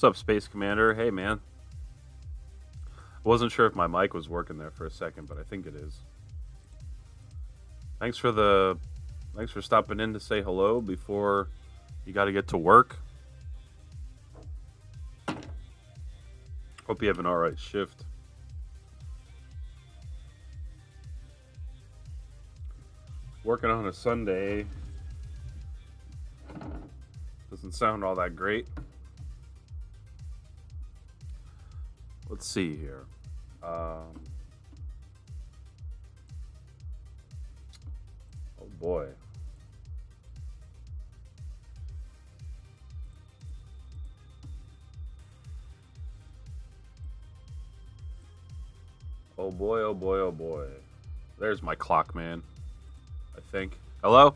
up, Space Commander? Hey, man. I wasn't sure if my mic was working there for a second, but I think it is. Thanks for the, thanks for stopping in to say hello before you got to get to work. Hope you have an all right shift. Working on a Sunday doesn't sound all that great. Let's see here. Oh boy. Oh boy, oh boy, oh boy. There's my clock, man. I think. Hello?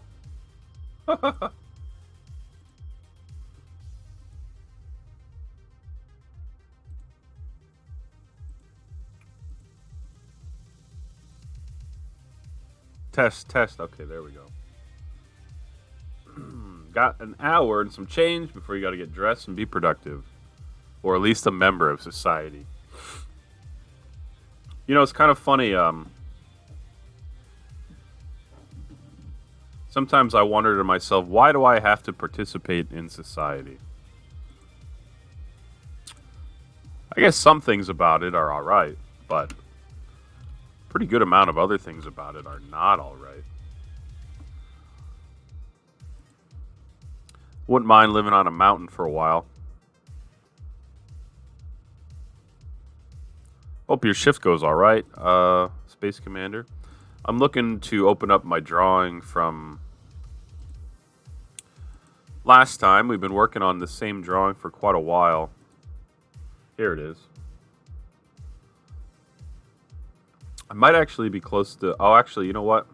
Test, test. Okay, there we go. Got an hour and some change before you got to get dressed and be productive. Or at least a member of society. You know, it's kind of funny. Sometimes I wonder to myself, why do I have to participate in society? I guess some things about it are alright, but pretty good amount of other things about it are not alright. Wouldn't mind living on a mountain for a while. Hope your shift goes alright, Space Commander. I'm looking to open up my drawing from last time. We've been working on the same drawing for quite a while. Here it is. I might actually be close to... Oh, actually, you know what?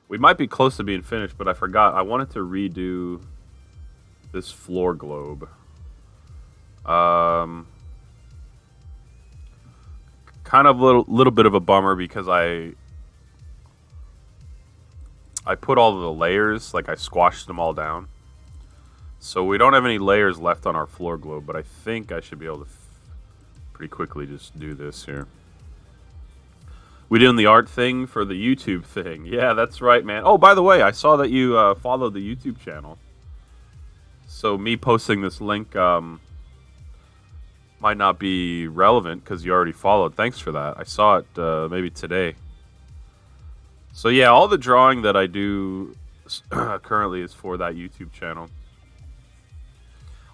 We might be close to being finished, but I forgot. I wanted to redo this floor globe. Kind of a little bit of a bummer because I put all of the layers, like I squashed them all down. So we don't have any layers left on our floor globe, but I think I should be able to pretty quickly just do this here. We doing the art thing for the YouTube thing. Yeah, that's right, man. Oh, by the way, I saw that you followed the YouTube channel. So me posting this link might not be relevant because you already followed. Thanks for that. I saw it maybe today. So yeah, all the drawing that I do currently is for that YouTube channel.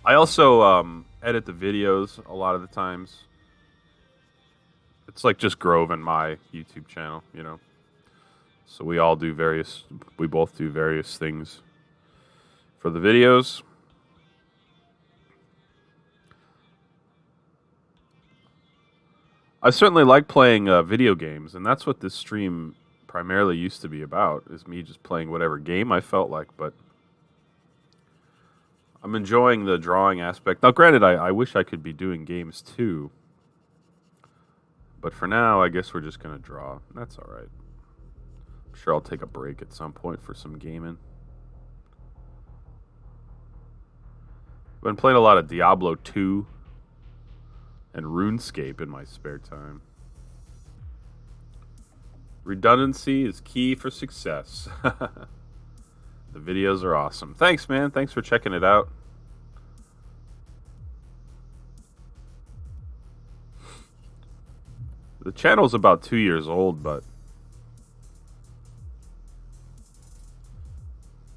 I also edit the videos a lot of the times. It's like just Grove and my YouTube channel, you know. So we both do various things for the videos. I certainly like playing video games, and that's what this stream primarily used to be about, is me just playing whatever game I felt like, but I'm enjoying the drawing aspect. Now, granted, I wish I could be doing games too, but for now, I guess we're just going to draw. That's all right. I'm sure I'll take a break at some point for some gaming. I've been playing a lot of Diablo 2 and RuneScape in my spare time. Redundancy is key for success. The videos are awesome. Thanks, man. Thanks for checking it out. The channel's about 2 years old, but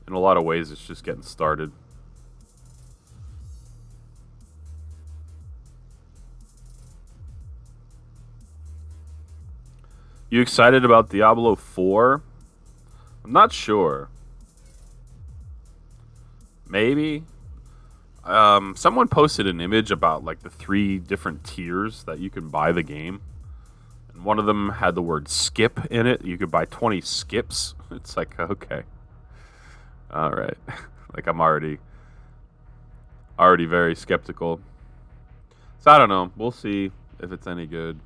in a lot of ways, it's just getting started. You excited about Diablo 4? I'm not sure. Maybe. Someone posted an image about like the 3 different tiers that you can buy the game. And one of them had the word skip in it. You could buy 20 skips. It's like, okay. All right. Like I'm already very skeptical. So I don't know. We'll see if it's any good.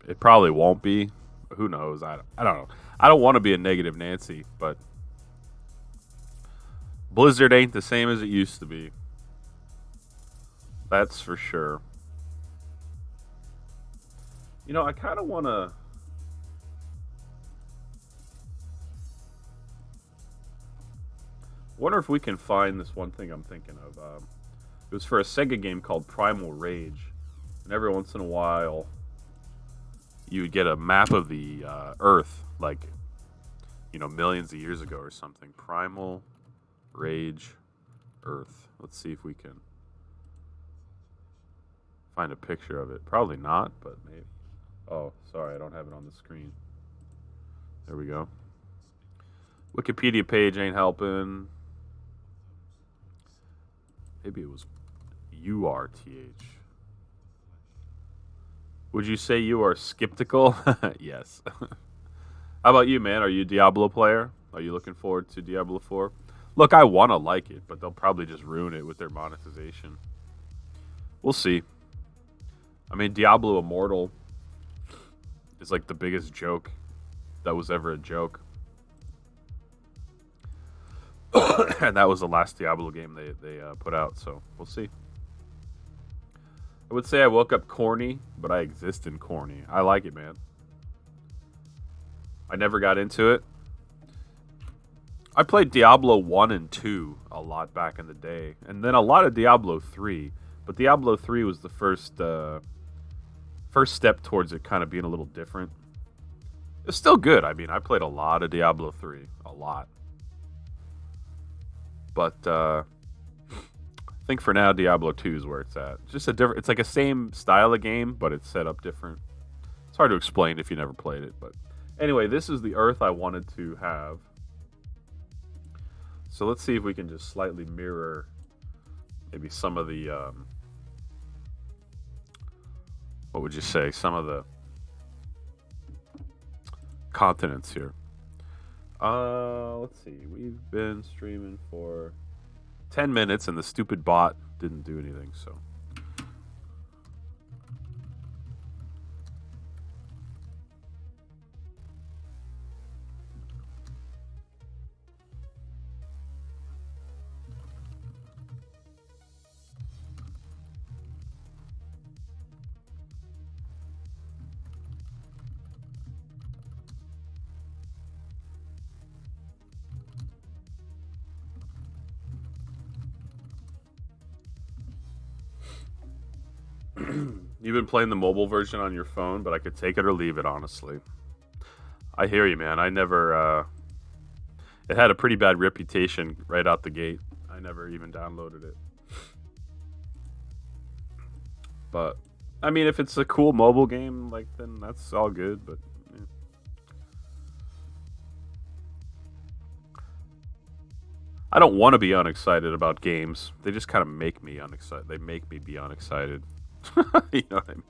It probably won't be. Who knows? I don't know. I don't want to be a negative Nancy, but Blizzard ain't the same as it used to be. That's for sure. You know, I kind of want to. Wonder if we can find this one thing I'm thinking of. It was for a Sega game called Primal Rage, and every once in a while, you would get a map of the Earth, like millions of years ago or something. Primal Rage Earth. Let's see if we can find a picture of it. Probably not, but maybe. Oh, sorry, I don't have it on the screen. There we go. Wikipedia page ain't helping. Maybe it was URTH. Would you say you are skeptical? Yes. How about you, man? Are you a Diablo player? Are you looking forward to Diablo 4? Look, I want to like it, but they'll probably just ruin it with their monetization. We'll see. I mean, Diablo Immortal is like the biggest joke that was ever a joke. And that was the last Diablo game they put out, so we'll see. I would say I woke up corny, but I exist in corny. I like it, man. I never got into it. I played Diablo 1 and 2 a lot back in the day, and then a lot of Diablo 3, but Diablo 3 was the first step towards it kind of being a little different. It's still good. I mean, I played a lot of Diablo 3, a lot. But I think for now, Diablo 2 is where it's at. Just a different. It's like a same style of game, but it's set up different. It's hard to explain if you never played it. But anyway, this is the Earth I wanted to have. So let's see if we can just slightly mirror maybe some of the what would you say? Some of the continents here. Let's see. We've been streaming for 10 minutes and the stupid bot didn't do anything, so. You've been playing the mobile version on your phone, but I could take it or leave it, honestly. I hear you, man. I never. It had a pretty bad reputation right out the gate. I never even downloaded it. But, I mean, if it's a cool mobile game, like, then that's all good, but. Yeah. I don't want to be unexcited about games. They just kind of make me unexcited. They make me be unexcited. You know what I mean?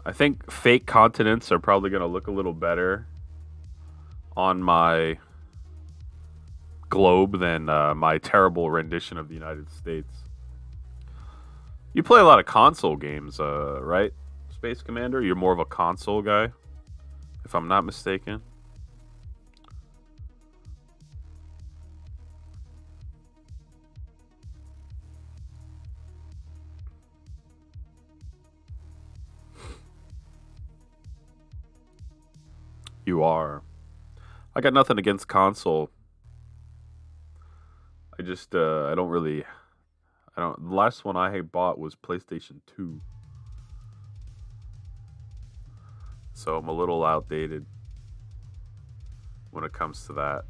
I think fake continents are probably going to look a little better on my globe than my terrible rendition of the United States. You play a lot of console games, right, Space Commander? You're more of a console guy, if I'm not mistaken. You are. I got nothing against console. I just I don't really I don't the last one I had bought was PlayStation 2. So I'm a little outdated when it comes to that.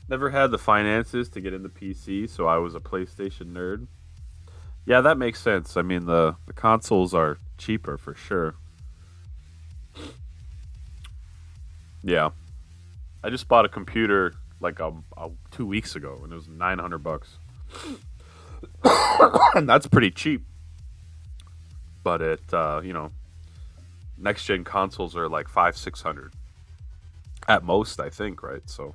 Never had the finances to get into PC, so I was a PlayStation nerd. Yeah, that makes sense. I mean, the consoles are cheaper for sure. Yeah, I just bought a computer like 2 weeks ago, and it was $900, and that's pretty cheap. But it, Next gen consoles are like 500-600 at most, I think, right? So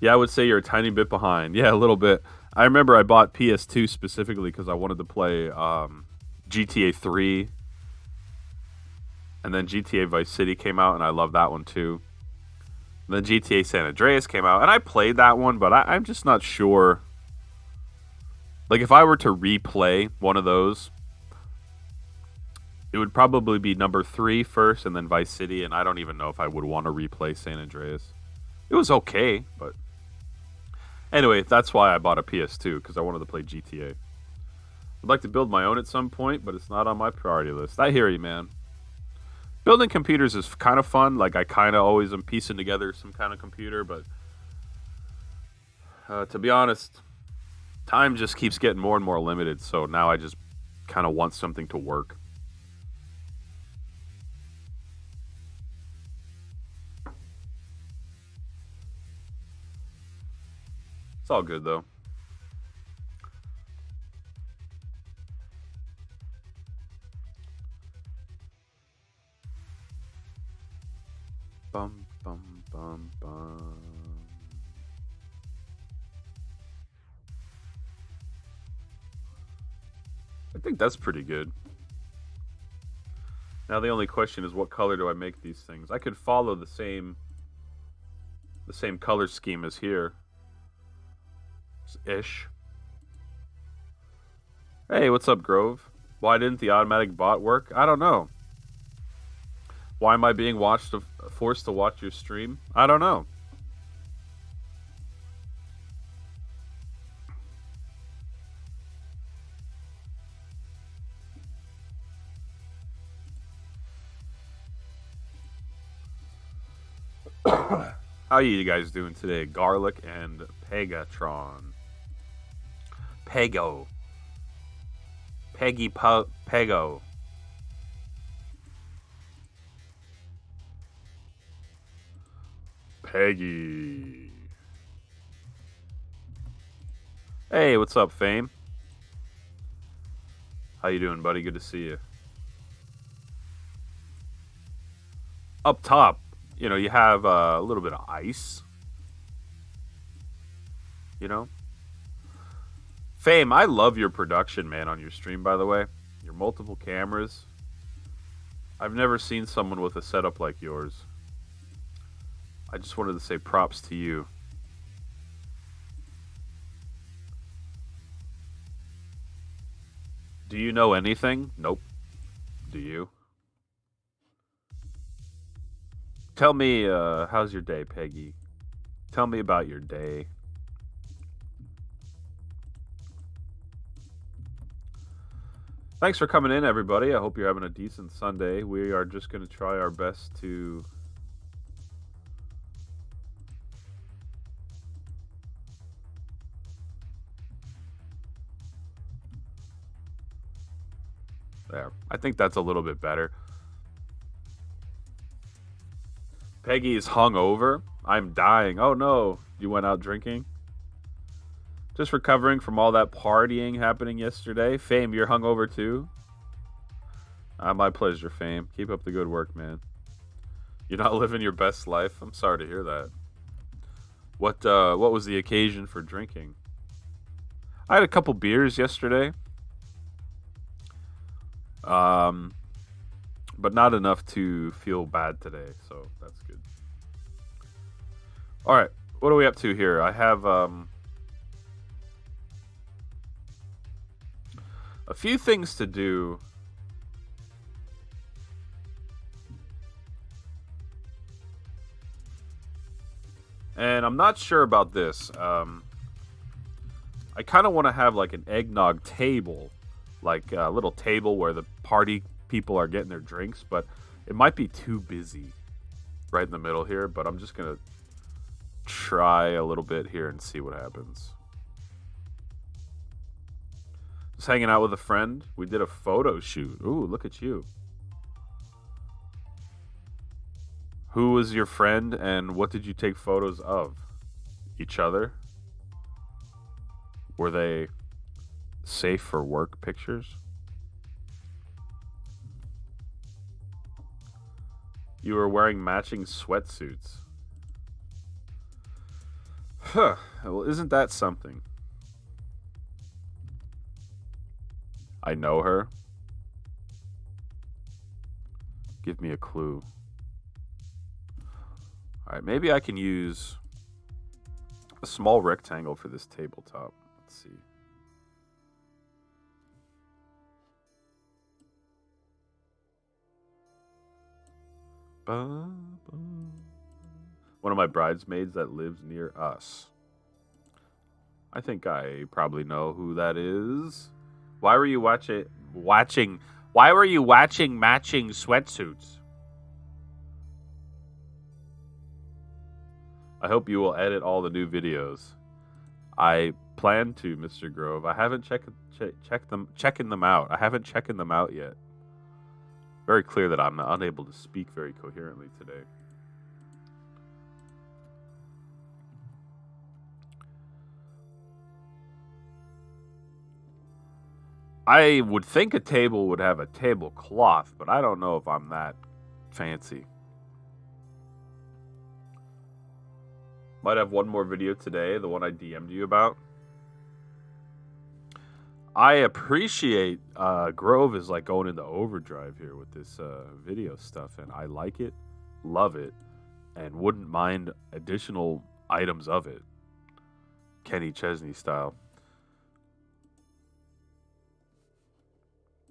yeah, I would say you're a tiny bit behind. Yeah, a little bit. I remember I bought PS2 specifically because I wanted to play GTA 3, and then GTA Vice City came out, and I love that one too. And then GTA San Andreas came out, and I played that one, but I'm just not sure. Like, if I were to replay one of those, it would probably be number 3 first, and then Vice City, and I don't even know if I would want to replay San Andreas. It was okay, but anyway, that's why I bought a PS2, because I wanted to play GTA. I'd like to build my own at some point, but it's not on my priority list. I hear you, man. Building computers is kind of fun. Like, I kind of always am piecing together some kind of computer, but to be honest, time just keeps getting more and more limited, so now I just kind of want something to work. It's all good, though. Bum, bum, bum, bum. I think that's pretty good. Now the only question is, what color do I make these things? I could follow the same color scheme as here. Ish. Hey, what's up, Grove? Why didn't the automatic bot work? I don't know. Why am I being forced to watch your stream? I don't know. How are you guys doing today? Garlic and Pegatron. Pego. Pego. Peggy. Hey, what's up, Fame? How you doing, buddy? Good to see you. Up top, you have a little bit of ice. Fame, I love your production, man, on your stream, by the way. Your multiple cameras. I've never seen someone with a setup like yours. I just wanted to say props to you. Do you know anything? Nope. Do you? Tell me, how's your day, Peggy? Tell me about your day. Thanks for coming in, everybody. I hope you're having a decent Sunday. We are just going to try our best to there. I think that's a little bit better. Peggy is hungover. I'm dying. Oh no, you went out drinking? Just recovering from all that partying happening yesterday. Fame, you're hungover too? My pleasure, Fame. Keep up the good work, man. You're not living your best life? I'm sorry to hear that. What was the occasion for drinking? I had a couple beers yesterday. But not enough to feel bad today, so that's good. All right, what are we up to here? I have a few things to do. And I'm not sure about this. I kind of want to have like an eggnog table, like a little table where the party people are getting their drinks, but it might be too busy right in the middle here, but I'm just going to try a little bit here and see what happens. Just hanging out with a friend. We did a photo shoot. Ooh, look at you. Who was your friend and what did you take photos of? Each other? Were they safe for work pictures? You were wearing matching sweatsuits. Huh. Well, isn't that something? I know her. Give me a clue. Alright, maybe I can use a small rectangle for this tabletop. Let's see. One of my bridesmaids that lives near us. I think I probably know who that is. Why were you watching matching sweatsuits? I hope you will edit all the new videos. I plan to, Mr. Grove. I haven't checking them out. I haven't checked them out yet. Very clear that I'm unable to speak very coherently today. I would think a table would have a tablecloth, but I don't know if I'm that fancy. Might have one more video today, the one I DM'd you about. I appreciate Grove is like going into overdrive here with this video stuff, and I like it, love it, and wouldn't mind additional items of it. Kenny Chesney style.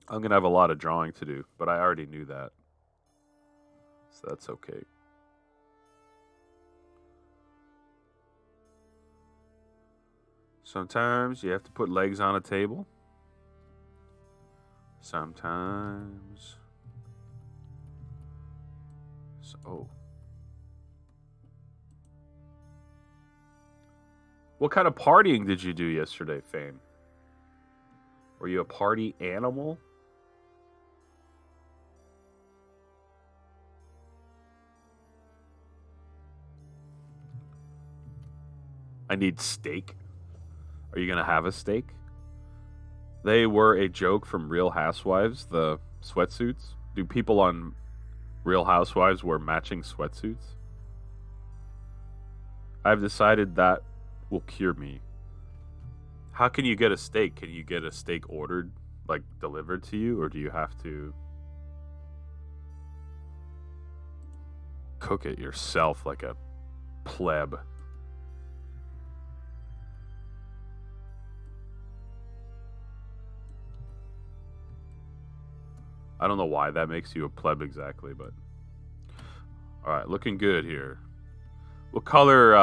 I'm going to have a lot of drawing to do, but I already knew that. So that's okay. Sometimes you have to put legs on a table. Sometimes. So, what kind of partying did you do yesterday, Fame? Were you a party animal? I need steak. Are you going to have a steak? They were a joke from Real Housewives, the sweatsuits. Do people on Real Housewives wear matching sweatsuits? I've decided that will cure me. How can you get a steak? Can you get a steak ordered, like delivered to you, or do you have to cook it yourself like a pleb? I don't know why that makes you a pleb exactly, but... Alright, looking good here. What color,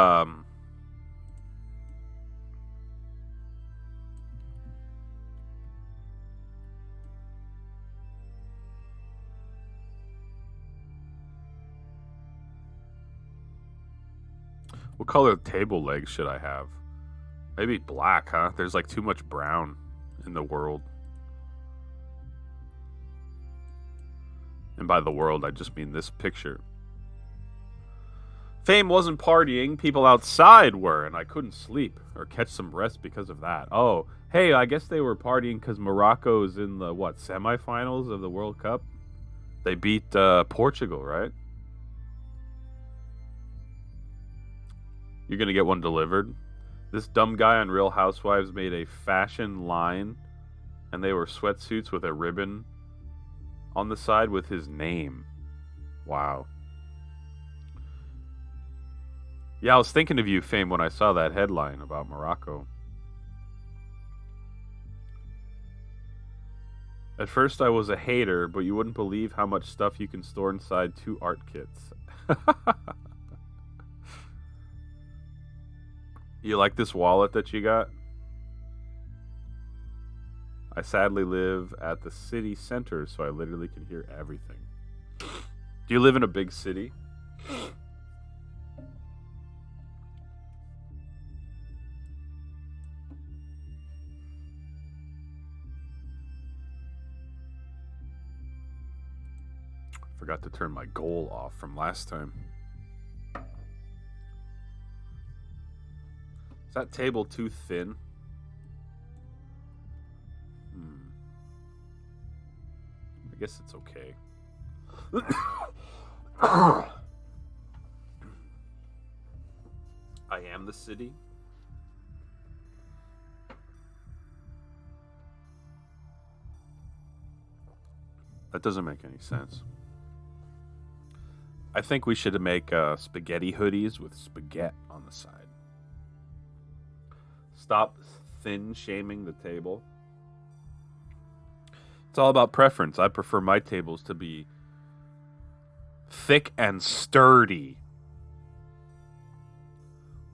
What color table legs should I have? Maybe black, huh? There's like too much brown in the world. And by the world, I just mean this picture. Fame wasn't partying. People outside were, and I couldn't sleep or catch some rest because of that. Oh, hey, I guess they were partying because Morocco is in the, semifinals of the World Cup? They beat Portugal, right? You're going to get one delivered? This dumb guy on Real Housewives made a fashion line, and they were sweatsuits with a ribbon on the side with his name. Wow. Yeah, I was thinking of you, Fame, when I saw that headline about Morocco. At first I was a hater, but you wouldn't believe how much stuff you can store inside 2 art kits. You like this wallet that you got? I sadly live at the city center, so I literally can hear everything. Do you live in a big city? Forgot to turn my goal off from last time. Is that table too thin? I guess it's okay. I am the city. That doesn't make any sense. I think we should make spaghetti hoodies with spaghetti on the side. Stop thin shaming the table. It's all about preference. I prefer my tables to be thick and sturdy.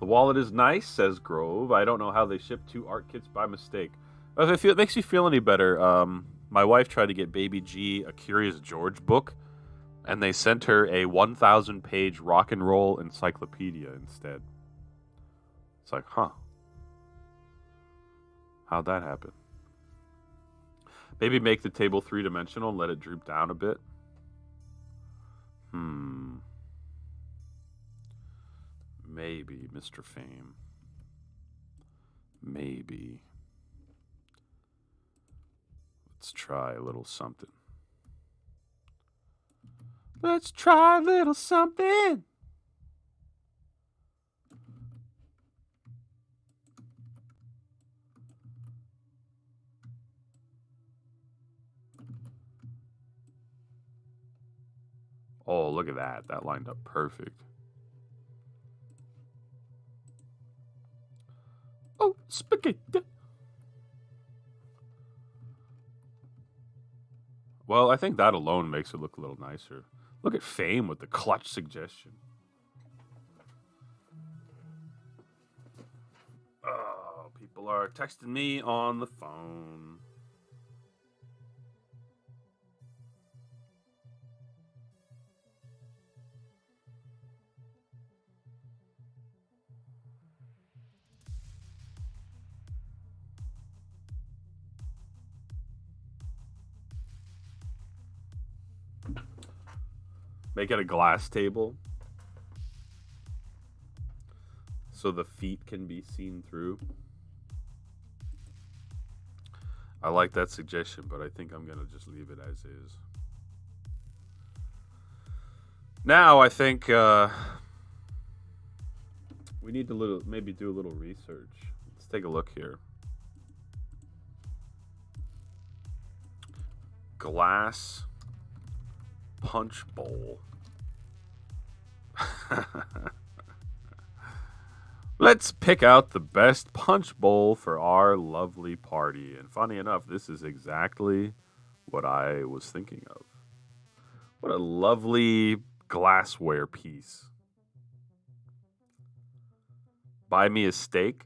The wallet is nice, says Grove. I don't know how they ship 2 art kits by mistake. If it makes you feel any better, my wife tried to get Baby G a Curious George book, and they sent her a 1,000-page rock and roll encyclopedia instead. It's like, huh. How'd that happen? Maybe make the table 3-dimensional and let it droop down a bit. Maybe, Mr. Fame. Maybe. Let's try a little something. Let's try a little something. Oh, look at that. That lined up perfect. Oh, spaghetti. Well, I think that alone makes it look a little nicer. Look at Fame with the clutch suggestion. Oh, people are texting me on the phone. Make it a glass table so the feet can be seen through. I like that suggestion, but I think I'm going to just leave it as is. Now I think we need to maybe do a little research. Let's take a look here. Glass punch bowl. Let's pick out the best punch bowl for our lovely party. And funny enough, this is exactly what I was thinking of. What a lovely glassware piece. Buy me a steak.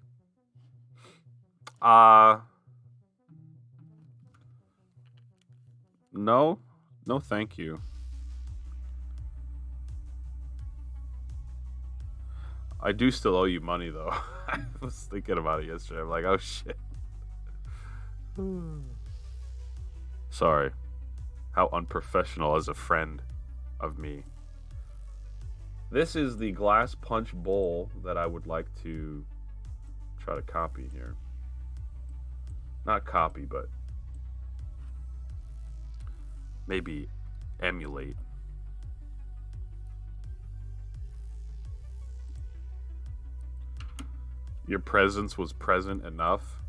No, thank you. I do still owe you money, though. I was thinking about it yesterday. I'm like, oh shit. Sorry. How unprofessional as a friend of me. This is the glass punch bowl that I would like to try to copy here. Not copy, but maybe emulate. Your presence was present enough.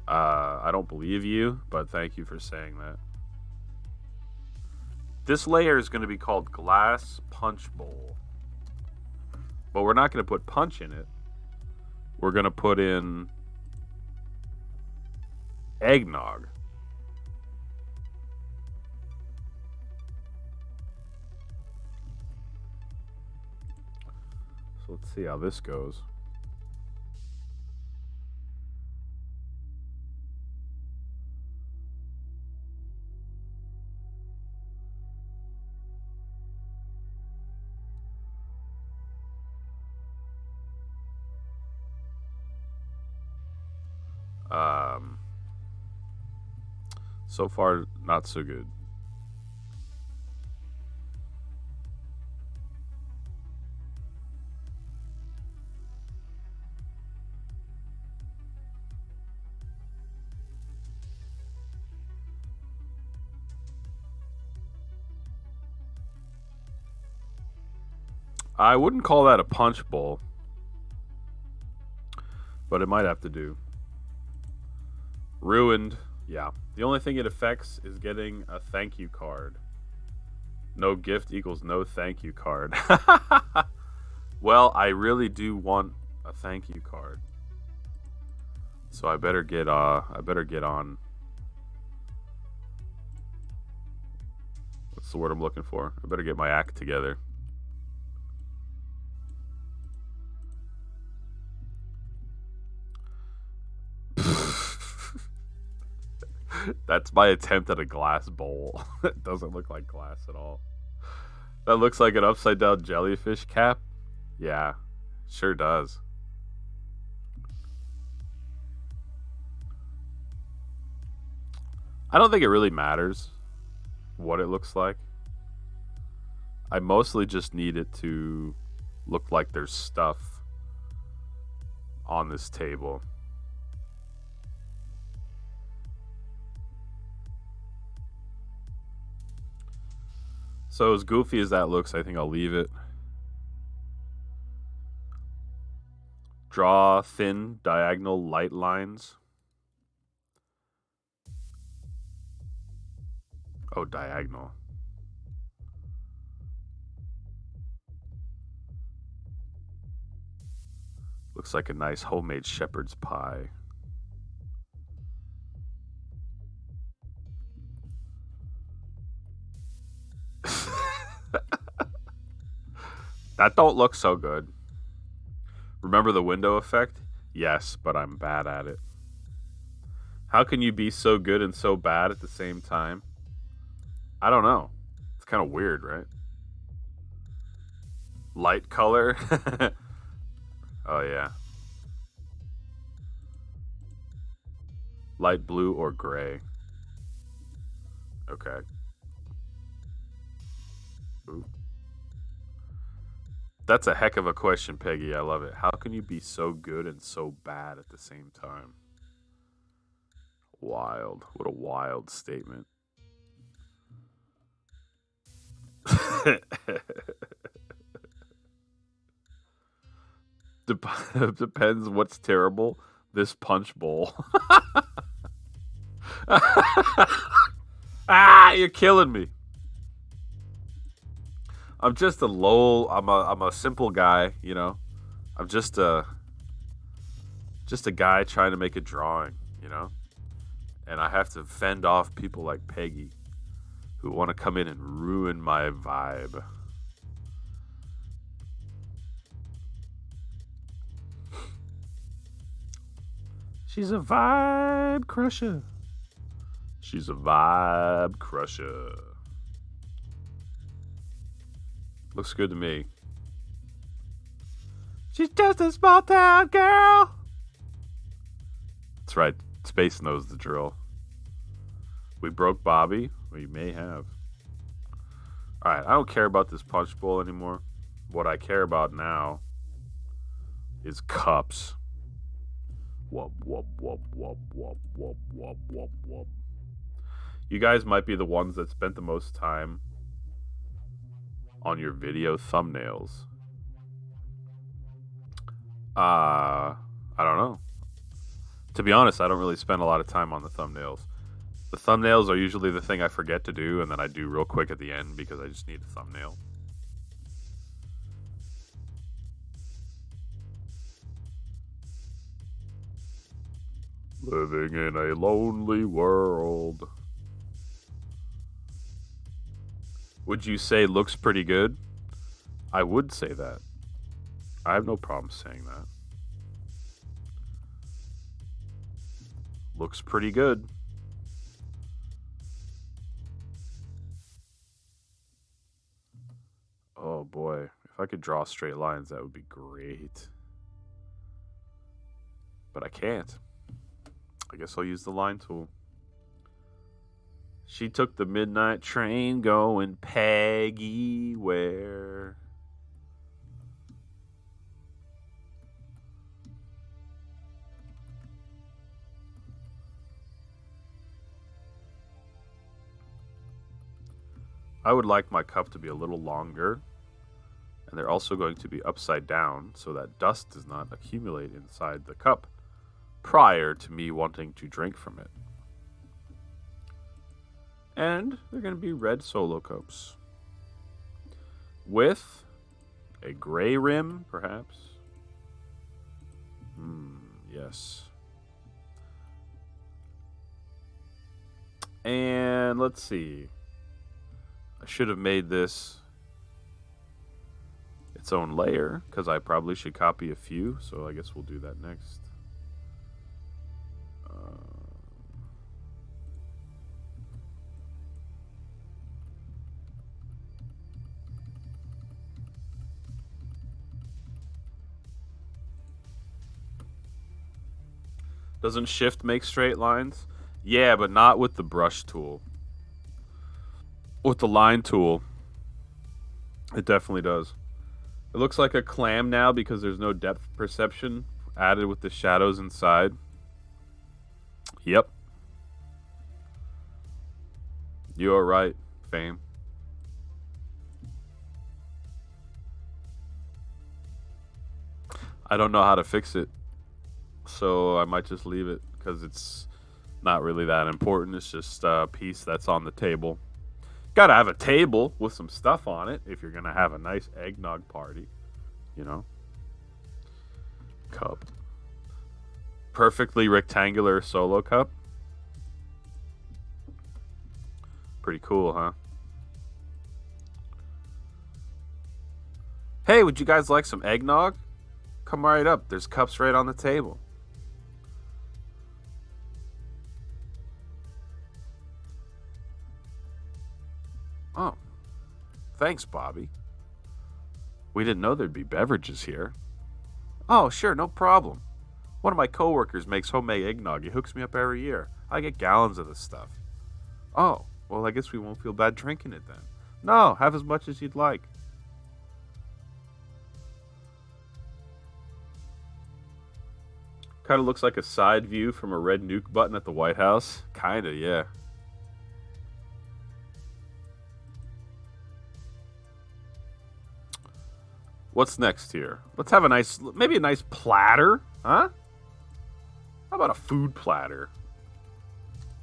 I don't believe you, but thank you for saying that. This layer is going to be called Glass Punch Bowl. But we're not going to put punch in it. We're going to put in eggnog. So let's see how this goes. So far, not so good. I wouldn't call that a punch bowl, but it might have to do. Ruined. Yeah. The only thing it affects is getting a thank you card. No gift equals no thank you card. Well, I really do want a thank you card. So I better get on. What's the word I'm looking for? I better get my act together. That's my attempt at a glass bowl. It doesn't look like glass at all. That looks like an upside down jellyfish cap. Yeah, sure does. I don't think it really matters what it looks like. I mostly just need it to look like there's stuff on this table. So as goofy as that looks, I think I'll leave it. Draw thin diagonal light lines. Oh, diagonal. Looks like a nice homemade shepherd's pie. That don't look so good. Remember the window effect? Yes, but I'm bad at it. How can you be so good and so bad at the same time? I don't know. It's kind of weird, right? Light color? Oh, yeah. Light blue or gray? Okay. Ooh. That's a heck of a question, Peggy. I love it. How can you be so good and so bad at the same time? Wild. What a wild statement. Depends what's terrible. This punch bowl. Ah, you're killing me. I'm just a low. I'm a simple guy, you know. I'm just a guy trying to make a drawing, you know. And I have to fend off people like Peggy, who want to come in and ruin my vibe. She's a vibe crusher. She's a vibe crusher. Looks good to me. She's just a small town girl. That's right. Space knows the drill. We broke Bobby. We may have. Alright, I don't care about this punch bowl anymore. What I care about now is cups. Wub, wub, wub, wub, wub, wub, wub, wub, wub. You guys might be the ones that spent the most time on your video thumbnails. I don't know. To be honest, I don't really spend a lot of time on the thumbnails. The thumbnails are usually the thing I forget to do, and then I do real quick at the end because I just need a thumbnail. Living in a lonely world. Would you say looks pretty good? I would say that. I have no problem saying that. Looks pretty good. Oh boy, if I could draw straight lines, that would be great. But I can't. I guess I'll use the line tool. She took the midnight train going Peggy where? I would like my cup to be a little longer And they're also going to be upside down so that dust does not accumulate inside the cup prior to me wanting to drink from it. And they're going to be red solo cups with a gray rim, perhaps. Yes. And let's see. I should have made this its own layer because I probably should copy a few. So I guess we'll do that next. Doesn't shift make straight lines? Yeah, but not with the brush tool. With the line tool, it definitely does. It looks like a clam now because there's no depth perception added with the shadows inside. Yep. You're right, Fame. I don't know how to fix it, so I might just leave it because it's not really that important. It's just a piece that's on the table. Gotta have a table with some stuff on it if you're gonna have a nice eggnog party, you know? Cup. Perfectly rectangular solo cup. Pretty cool, huh? Hey, would you guys like some eggnog? Come right up. There's cups right on the table. Oh, thanks, Bobby. We didn't know there'd be beverages here. Oh, sure, no problem. One of my coworkers makes homemade eggnog. He hooks me up every year. I get gallons of this stuff. Oh, well, I guess we won't feel bad drinking it then. No, have as much as you'd like. Kind of looks like a side view from a red nuke button at the White House. Kinda, yeah. What's next here? Let's have maybe a nice platter, huh? How about a food platter?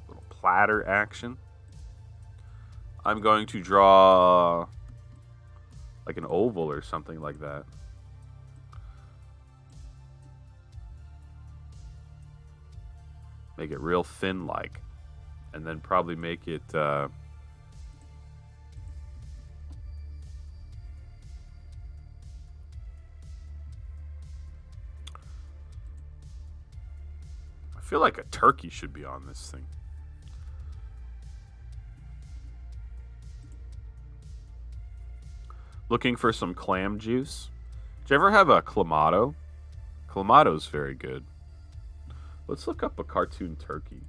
Little platter action. I'm going to draw like an oval or something like that. Make it real thin like. And then probably make it I feel like a turkey should be on this thing. Looking for some clam juice. Did you ever have a clamato? Clamato's very good. Let's look up a cartoon turkey.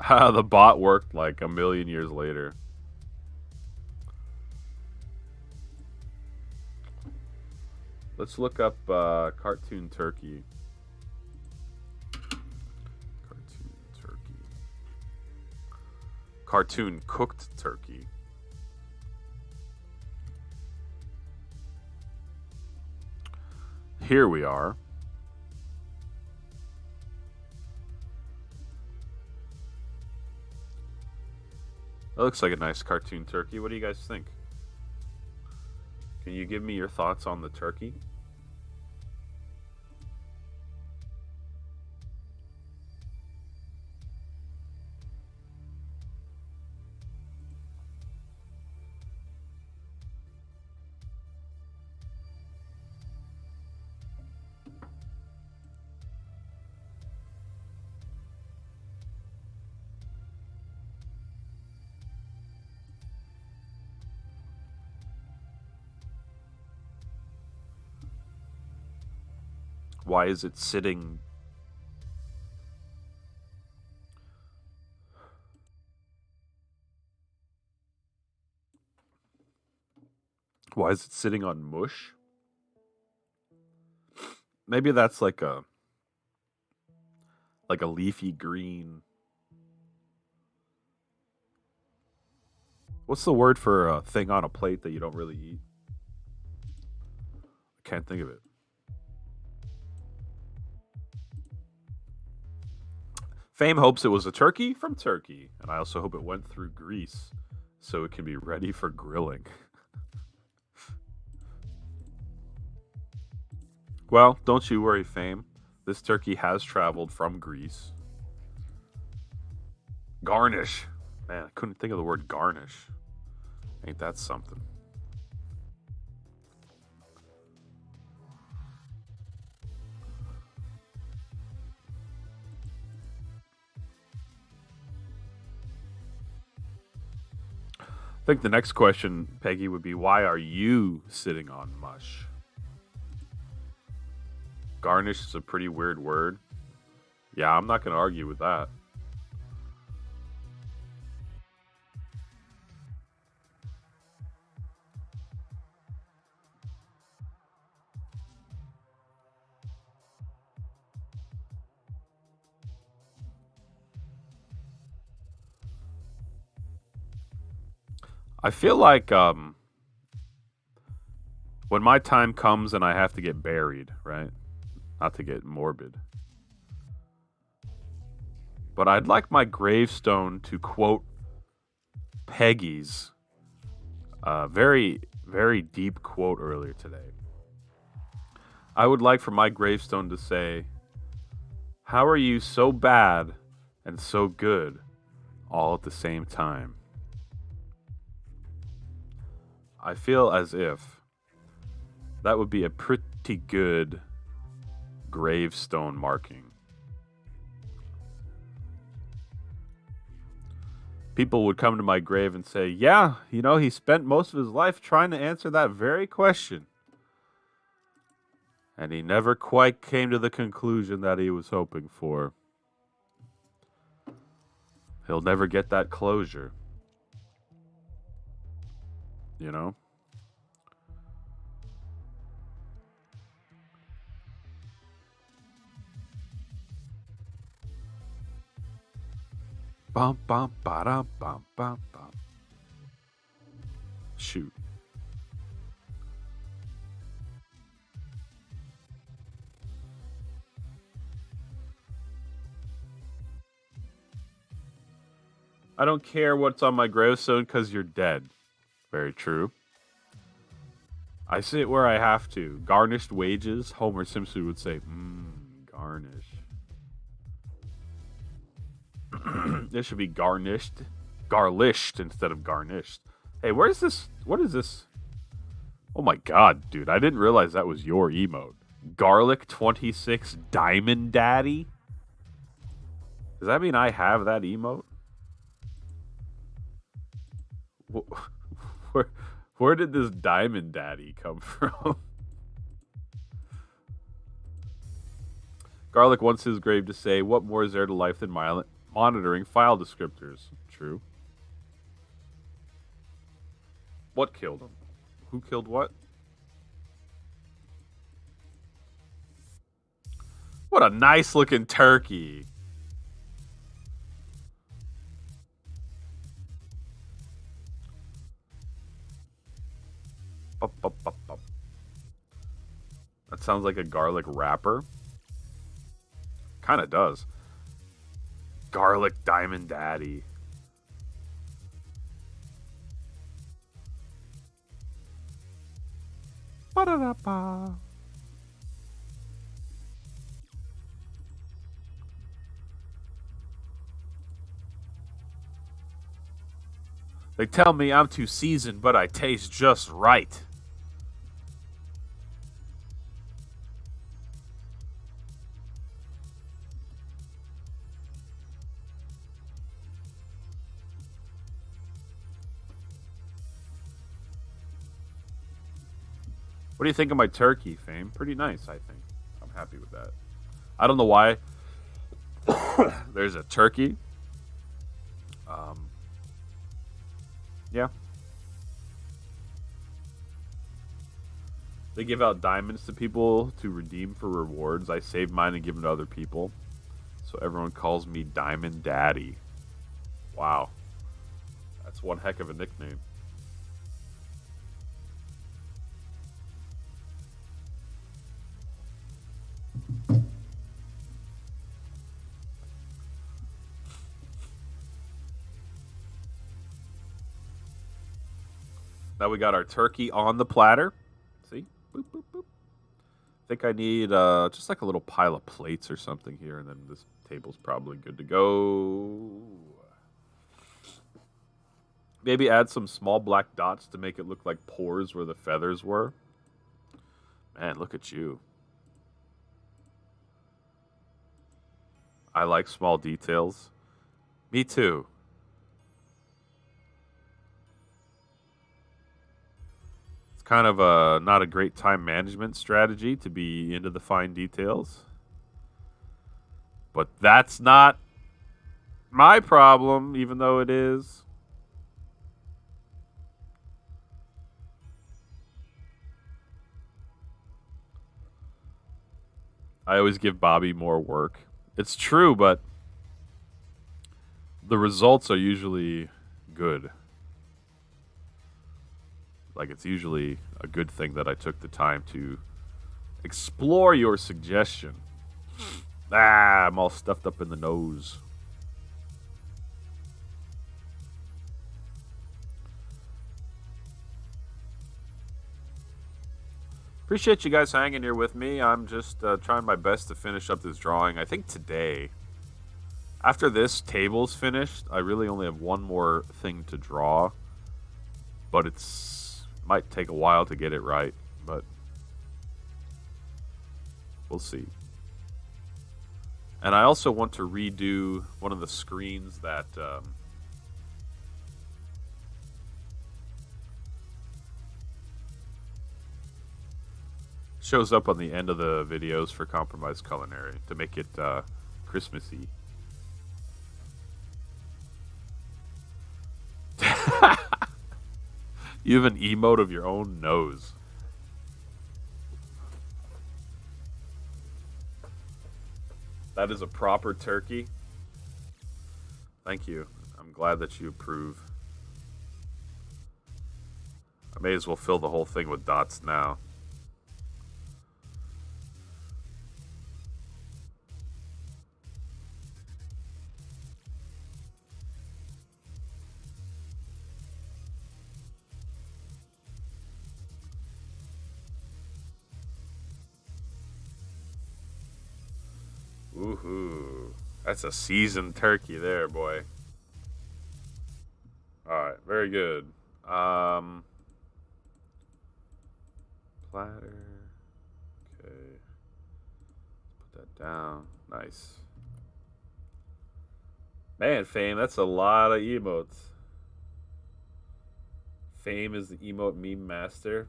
The bot worked like a million years later. Let's look up cartoon turkey. Cartoon turkey. Cartoon cooked turkey. Here we are. That looks like a nice cartoon turkey. What do you guys think? Can you give me your thoughts on the turkey? Why is it sitting? Why is it sitting on mush? Maybe that's like a leafy green What's the word for a thing on a plate that you don't really eat? I can't think of it. Fame hopes it was a turkey from Turkey, and I also hope it went through grease so it can be ready for grilling. Well, don't you worry, Fame. This turkey has traveled from Greece. Garnish. Man, I couldn't think of the word garnish. Ain't that something? I think the next question, Peggy, would be why are you sitting on mush? Garnish is a pretty weird word. Yeah, I'm not going to argue with that. I feel like when my time comes and I have to get buried, right? Not to get morbid, but I'd like my gravestone to quote Peggy's very, very deep quote earlier today. I would like for my gravestone to say, how are you so bad and so good all at the same time? I feel as if that would be a pretty good gravestone marking. People would come to my grave and say, yeah, you know, he spent most of his life trying to answer that very question. And he never quite came to the conclusion that he was hoping for. He'll never get that closure. You know? Bum bum ba dum bum bum bum. Shoot. I don't care what's on my gravestone because you're dead. Very true. I sit where I have to. Garnished wages, Homer Simpson would say, garnish. This should be garnished. Garlished instead of garnished. Hey, where's this? What is this? Oh my god, dude. I didn't realize that was your emote. Garlic 26 Diamond Daddy? Does that mean I have that emote? Where did this Diamond Daddy come from? Garlic wants his grave to say, what more is there to life than monitoring file descriptors? True. What killed him? Who killed what? What a nice looking turkey. That sounds like a garlic wrapper. Kind of does. Garlic Diamond Daddy. Ba-da-da-ba. They tell me I'm too seasoned, but I taste just right. What do you think of my turkey, Fame? Pretty nice, I think. I'm happy with that. I don't know why. There's a turkey. Yeah. They give out diamonds to people to redeem for rewards. I save mine and give them to other people. So everyone calls me Diamond Daddy. Wow. It's one heck of a nickname. Now we got our turkey on the platter. See? Boop, boop, boop. I think I need just like a little pile of plates or something here, and then this table's probably good to go. Maybe add some small black dots to make it look like pores where the feathers were. Man, look at you. I like small details. Me too. It's kind of a not a great time management strategy to be into the fine details. But that's not my problem, even though it is. I always give Bobby more work. It's true, but the results are usually good. Like, it's usually a good thing that I took the time to explore your suggestion. Ah, I'm all stuffed up in the nose. Appreciate you guys hanging here with me. I'm just trying my best to finish up this drawing. I think today, after this table's finished, I really only have one more thing to draw. But it's might take a while to get it right, but we'll see. And I also want to redo one of the screens that shows up on the end of the videos for Compromise Culinary to make it Christmassy. You have an emote of your own nose. That is a proper turkey. Thank you. I'm glad that you approve. I may as well fill the whole thing with dots now. Woohoo. That's a seasoned turkey there, boy. Alright, very good. Platter. Okay. Put that down. Nice. Man, Fame, that's a lot of emotes. Fame is the emote meme master.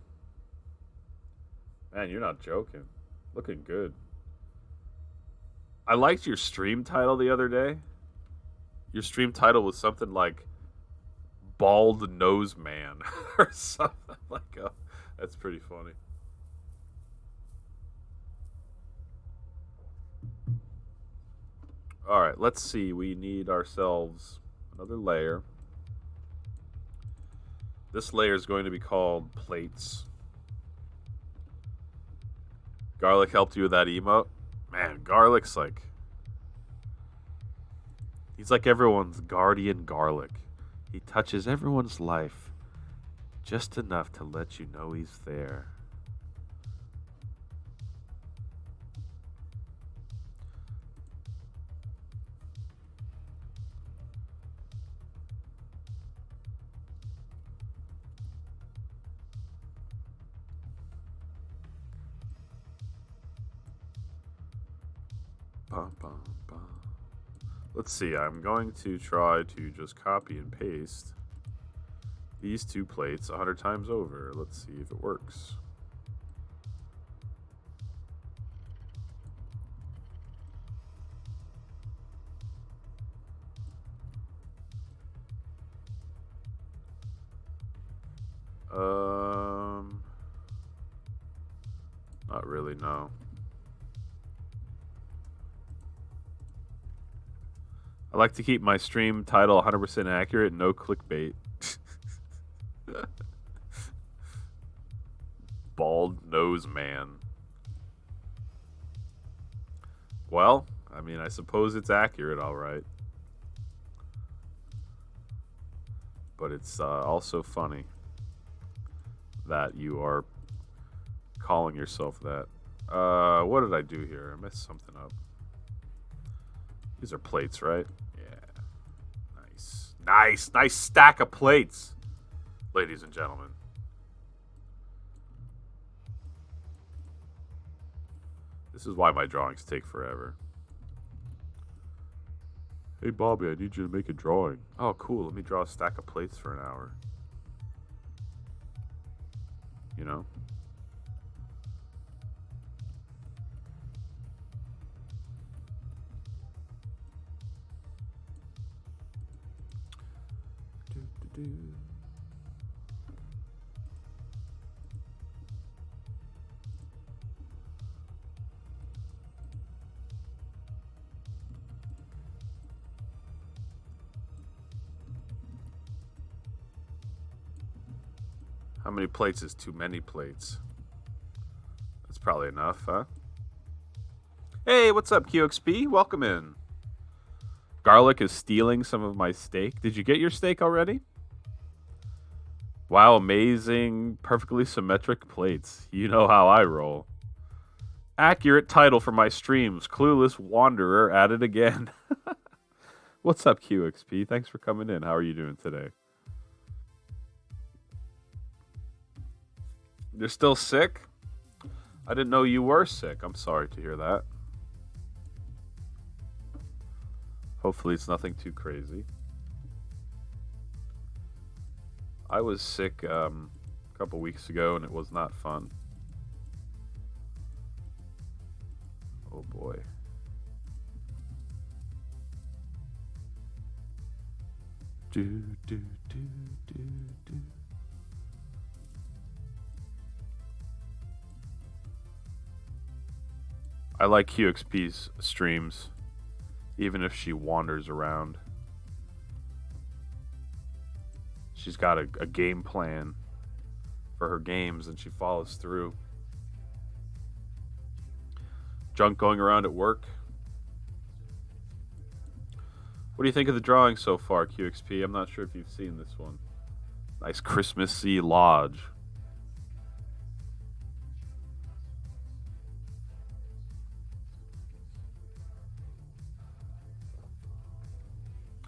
Man, you're not joking. Looking good. I liked your stream title the other day. Your stream title was something like Bald Nose Man or something like that. That's pretty funny. All right, let's see. We need ourselves another layer. This layer is going to be called plates. Garlic helped you with that emote? Man, Garlic's like... He's like everyone's guardian garlic. He touches everyone's life just enough to let you know he's there. Bum, bum, bum. Let's see, I'm going to try to just copy and paste these two plates 100 times over. Let's see if it works. Not really, no. I like to keep my stream title 100% accurate, no clickbait. Bald nose man. Well, I mean, I suppose it's accurate, all right. But it's also funny that you are calling yourself that. What did I do here? I messed something up. These are plates, right? Yeah. Nice. Nice. Nice stack of plates, ladies and gentlemen. This is why my drawings take forever. Hey, Bobby, I need you to make a drawing. Oh, cool. Let me draw a stack of plates for an hour. You know? How many plates is too many plates? That's probably enough, huh? Hey, what's up, QXP? Welcome in. Garlic is stealing some of my steak. Did you get your steak already? Wow, amazing, perfectly symmetric plates. You know how I roll. Accurate title for my streams. Clueless Wanderer at it again. What's up, QXP? Thanks for coming in. How are you doing today? You're still sick? I didn't know you were sick. I'm sorry to hear that. Hopefully it's nothing too crazy. I was sick a couple weeks ago and it was not fun. Oh boy. Do, do, do, do, do. I like QXP's streams, even if she wanders around. She's got a game plan for her games and she follows through. Junk going around at work. What do you think of the drawing so far, QXP? I'm not sure if you've seen this one. Nice Christmassy lodge.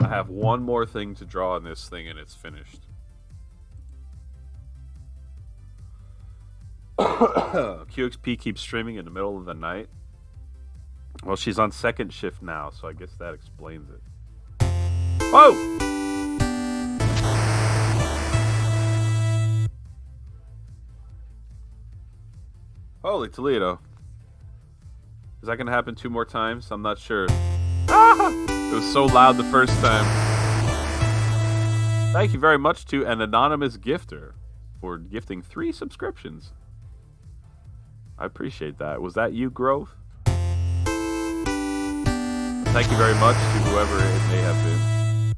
I have one more thing to draw on this thing and it's finished. QXP keeps streaming in the middle of the night. Well, she's on second shift now, so I guess that explains it. Oh! Holy Toledo. Is that going to happen 2 more times? I'm not sure. It was so loud the first time. Thank you very much to an anonymous gifter for gifting 3 subscriptions. I appreciate that. Was that you, Grove? Thank you very much to whoever it may have been.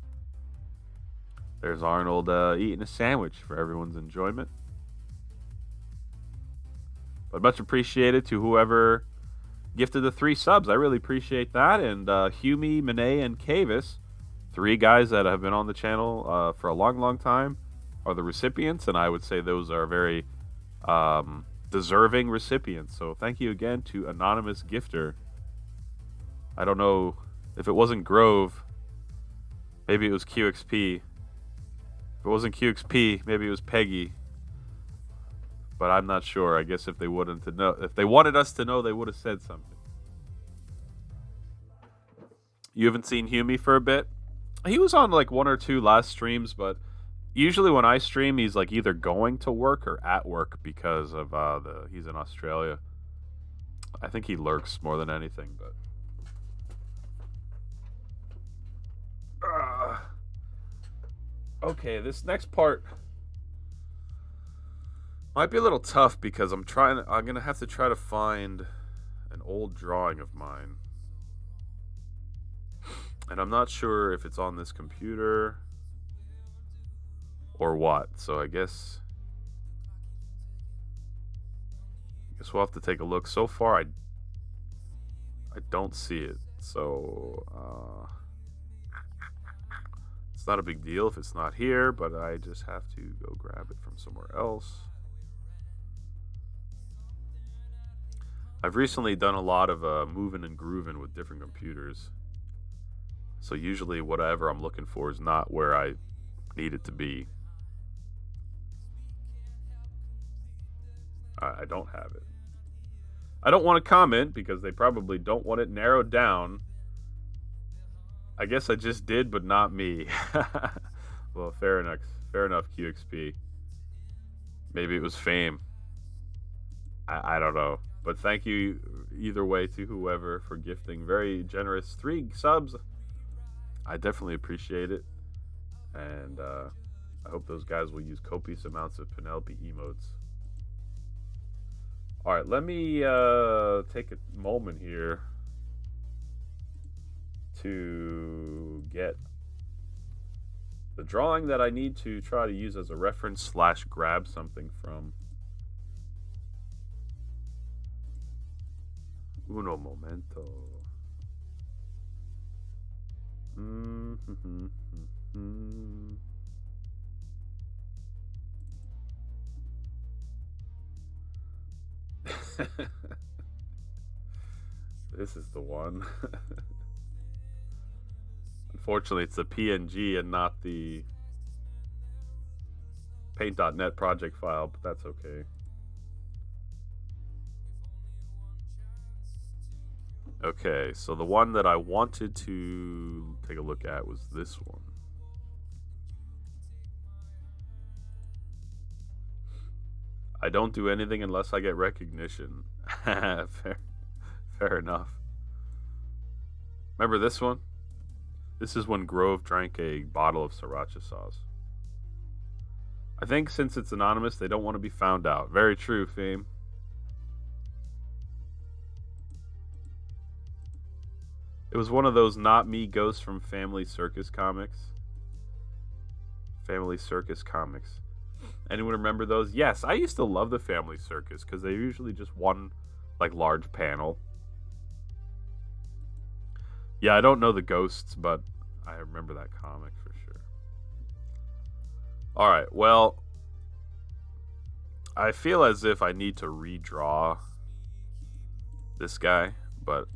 There's Arnold eating a sandwich for everyone's enjoyment. But much appreciated to whoever gifted the 3 subs. I really appreciate that. And Hume, Monet, and Cavis, 3 guys that have been on the channel for a long, long time, are the recipients. And I would say those are very deserving recipients. So thank you again to anonymous gifter. I don't know if it wasn't Grove, maybe it was QXP. If it wasn't QXP, maybe it was Peggy. But I'm not sure. I guess if they wanted us to know, they would have said something. You haven't seen Hume for a bit? He was on like 1 or 2 last streams, but usually when I stream, he's like either going to work or at work because of he's in Australia. I think he lurks more than anything, but. Okay, this next part might be a little tough because I'm gonna have to try to find an old drawing of mine. And I'm not sure if it's on this computer or what. So I guess we'll have to take a look. So far, I don't see it. So it's not a big deal if it's not here, but I just have to go grab it from somewhere else. I've recently done a lot of moving and grooving with different computers. So usually whatever I'm looking for is not where I need it to be. I don't have it. I don't want to comment because they probably don't want it narrowed down. I guess I just did, but not me. Well, fair enough. Fair enough, QXP. Maybe it was fame. I don't know. But thank you either way to whoever for gifting very generous 3 subs. I definitely appreciate it. And I hope those guys will use copious amounts of Penelope emotes. All right, let me take a moment here to get the drawing that I need to try to use as a reference / grab something from. Uno momento. This is the one. Unfortunately, it's a PNG and not the paint.net project file, but that's okay. Okay, so the one that I wanted to take a look at was this one. I don't do anything unless I get recognition. Fair enough. Remember this one? This is when Grove drank a bottle of sriracha sauce. I think since it's anonymous, they don't want to be found out. Very true, Fame. It was one of those not me ghosts from Family Circus comics. Family Circus comics. Anyone remember those? Yes, I used to love the Family Circus because they usually just one like large panel. Yeah, I don't know the ghosts, but I remember that comic for sure. All right, well, I feel as if I need to redraw this guy, but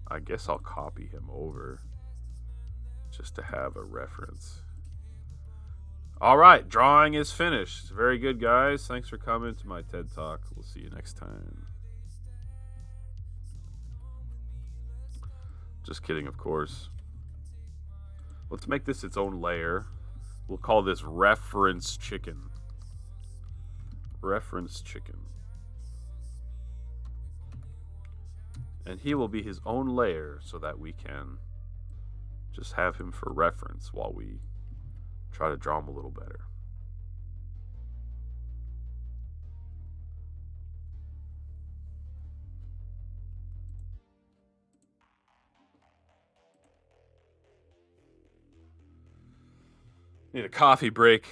I guess I'll copy him over just to have a reference. All right, drawing is finished. Very good, guys. Thanks for coming to my TED Talk. We'll see you next time. Just kidding, of course. Let's make this its own layer. We'll call this reference chicken. Reference chicken. And he will be his own layer so that we can just have him for reference while we try to draw him a little better. Need a coffee break.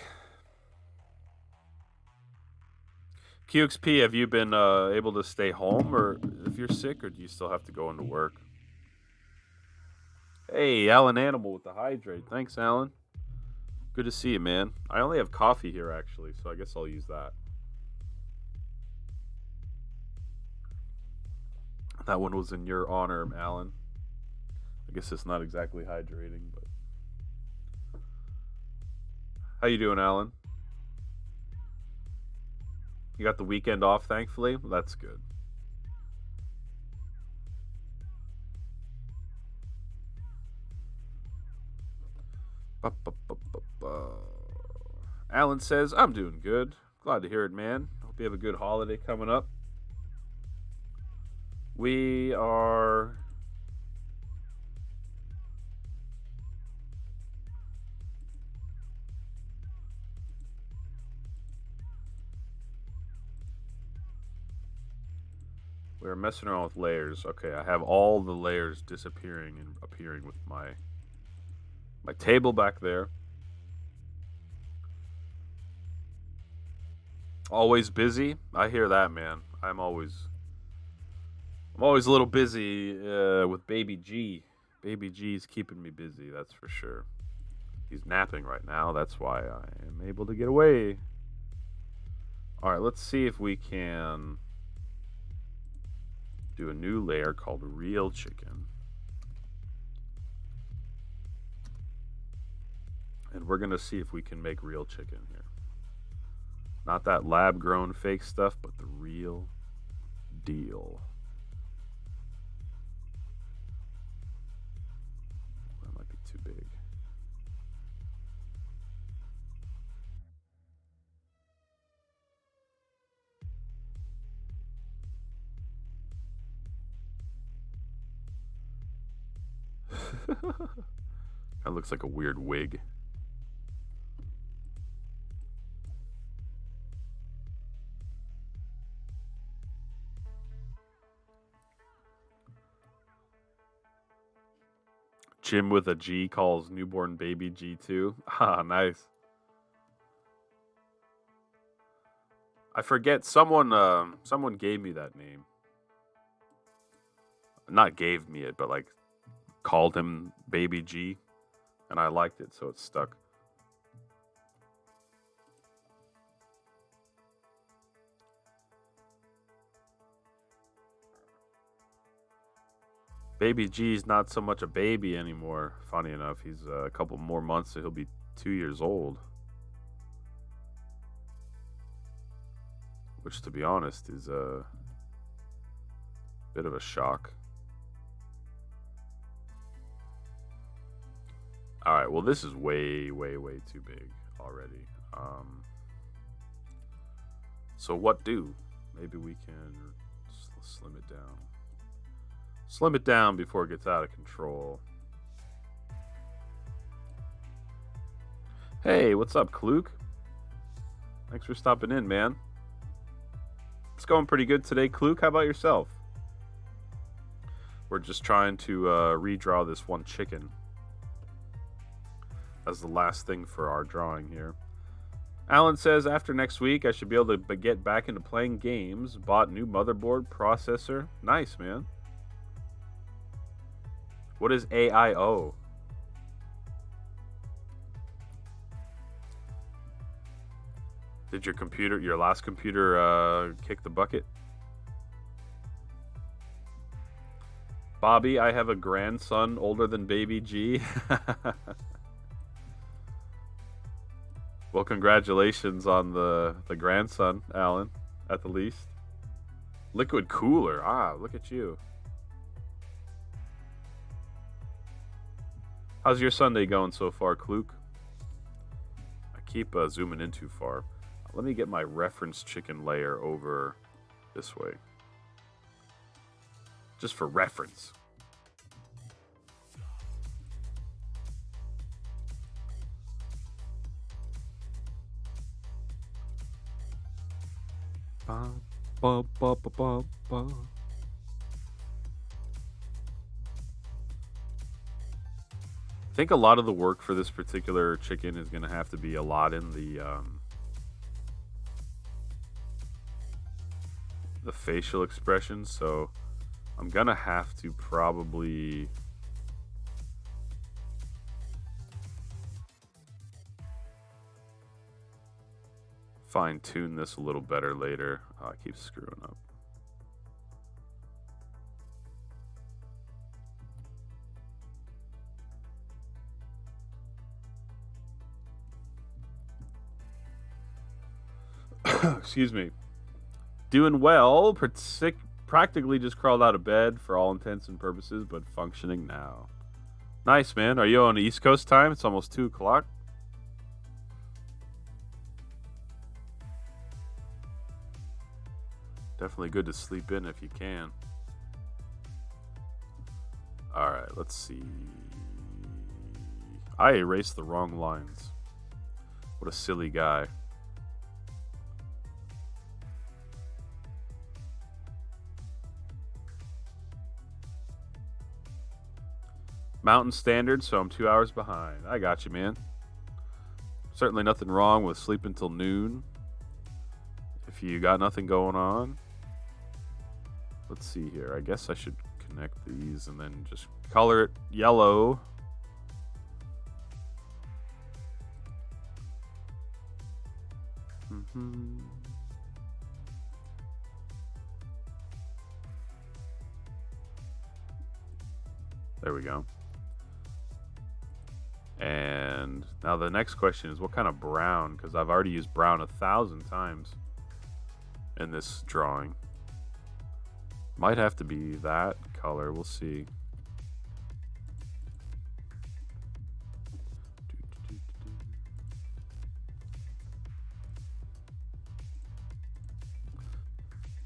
QXP, have you been able to stay home, or if you're sick, or do you still have to go into work? Hey, Alan Animal with the hydrate. Thanks, Alan. Good to see you, man. I only have coffee here, actually, so I guess I'll use that. That one was in your honor, Alan. I guess it's not exactly hydrating, but... How you doing, Alan? You got the weekend off, thankfully? Well, that's good. Alan says, I'm doing good. Glad to hear it, man. Hope you have a good holiday coming up. We are... We're messing around with layers. Okay, I have all the layers disappearing and appearing with my table back there. Always busy. I hear that, man. I'm always a little busy with Baby G. Baby G's keeping me busy, that's for sure. He's napping right now. That's why I am able to get away. All right, let's see if we can do a new layer called real chicken. And we're going to see if we can make real chicken here. Not that lab grown fake stuff, but the real deal. That might be too big. That looks like a weird wig. Jim with a G calls newborn baby G2. Ah, nice. I forget someone gave me that name. Not gave me it, but like called him Baby G, and I liked it, so it stuck. Baby G's not so much a baby anymore. Funny enough, he's a couple more months, so he'll be 2 years old. Which, to be honest, is a bit of a shock. All right, well, this is way, way, way too big already. So what do? Maybe we can slim it down. Slim it down before it gets out of control. Hey, what's up, Kluke? Thanks for stopping in, man. It's going pretty good today, Kluke. How about yourself? We're just trying to redraw this one chicken as the last thing for our drawing here. Alan says, after next week, I should be able to get back into playing games. Bought new motherboard, processor. Nice, man. What is AIO? Did your last computer, kick the bucket? Bobby, I have a grandson older than Baby G. Well, congratulations on the grandson, Alan, at the least. Liquid cooler. Ah, look at you. How's your Sunday going so far, Kluke? I keep zooming in too far. Let me get my reference chicken layer over this way. Just for reference. Bum, bum, bum, bum, bum. I think a lot of the work for this particular chicken is going to have to be a lot in the facial expressions, so I'm going to have to probably fine-tune this a little better later. Oh, I keep screwing up. Excuse me. Doing well. Practically just crawled out of bed for all intents and purposes, but functioning now. Nice, man. Are you on East Coast time? It's almost 2 o'clock. Definitely good to sleep in if you can. Alright, let's see. I erased the wrong lines. What a silly guy. Mountain Standard, so I'm 2 hours behind. I got you, man. Certainly nothing wrong with sleeping till noon. If you got nothing going on. Let's see here. I guess I should connect these and then just color it yellow. There we go. And now the next question is what kind of brown? Because I've already used brown 1,000 times in this drawing. Might have to be that color. We'll see.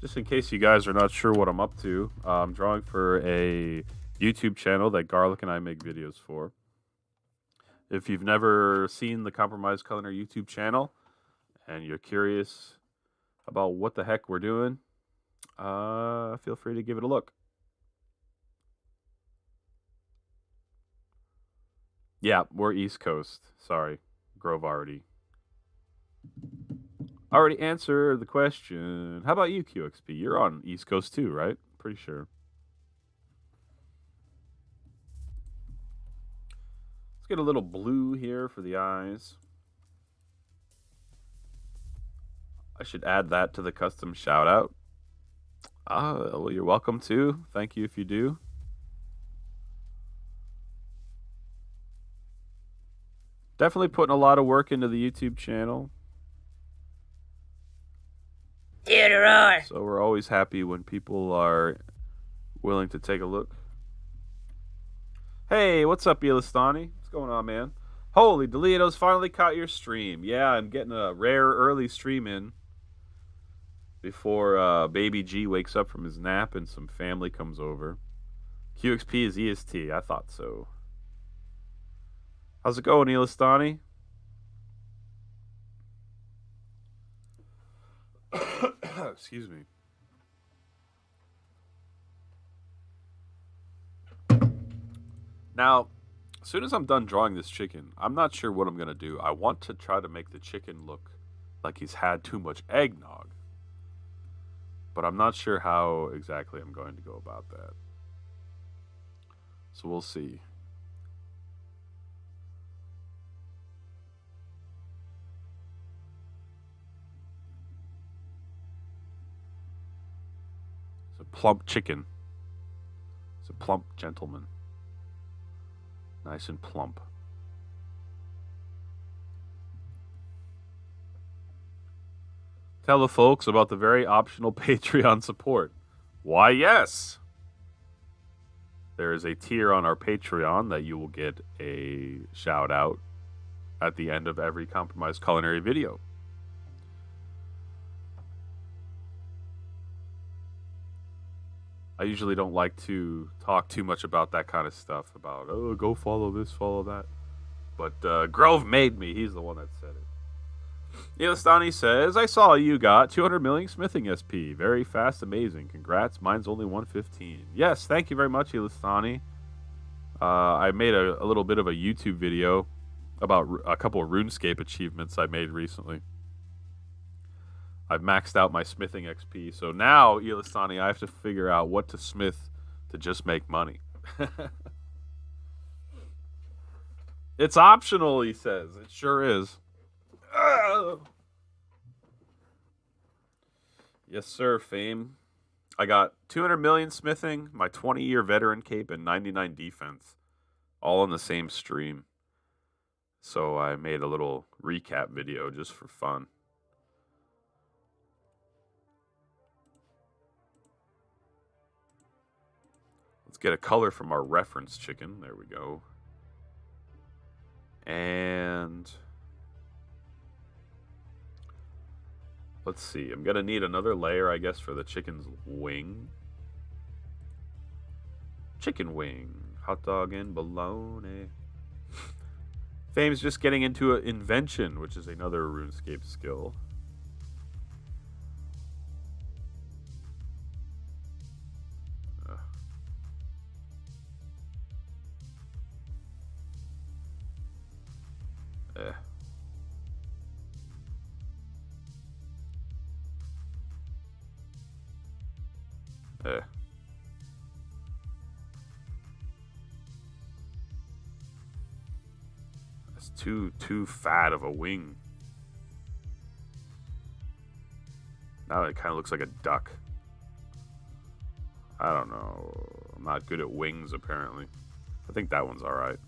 Just in case you guys are not sure what I'm up to, I'm drawing for a YouTube channel that Garlic and I make videos for. If you've never seen the Compromised Culinary YouTube channel and you're curious about what the heck we're doing, feel free to give it a look. Yeah, we're East Coast. Sorry, Grove already answered the question. How about you, QXP? You're on East Coast too, right? Pretty sure. Let's get a little blue here for the eyes. I should add that to the custom shout out. Well, you're welcome to. Thank you if you do. Definitely putting a lot of work into the YouTube channel. Theodore. So we're always happy when people are willing to take a look. Hey, what's up, Elistani? What's going on, man? Holy, Delito's finally caught your stream. Yeah, I'm getting a rare early stream in before Baby G wakes up from his nap and some family comes over. QXP is EST. I thought so. How's it going, Elistani? Excuse me. Now, as soon as I'm done drawing this chicken, I'm not sure what I'm going to do. I want to try to make the chicken look like he's had too much eggnog. But I'm not sure how exactly I'm going to go about that. So we'll see. It's a plump chicken. It's a plump gentleman. Nice and plump. Tell the folks about the very optional Patreon support. Why, yes! There is a tier on our Patreon that you will get a shout out at the end of every Compromised Culinary video. I usually don't like to talk too much about that kind of stuff, about, oh, go follow this, follow that. But Grove made me. He's the one that said it. Elistani says, I saw you got 200 million smithing SP. Very fast, amazing. Congrats. Mine's only 115. Yes, thank you very much, Elistani. I made a little bit of a YouTube video about a couple of RuneScape achievements I made recently. I've maxed out my smithing XP. So now, Elistani, I have to figure out what to smith to just make money. It's optional, he says. It sure is. Yes, sir, Fame. I got 200 million smithing, my 20-year veteran cape, and 99 defense. All in the same stream. So I made a little recap video just for fun. Let's get a color from our reference chicken. There we go. And let's see. I'm going to need another layer, I guess, for the chicken's wing. Chicken wing. Hot dog and bologna. Fame's just getting into invention, which is another RuneScape skill. too fat of a wing. Now it kind of looks like a duck. I don't know. I'm not good at wings, apparently. I think that one's alright.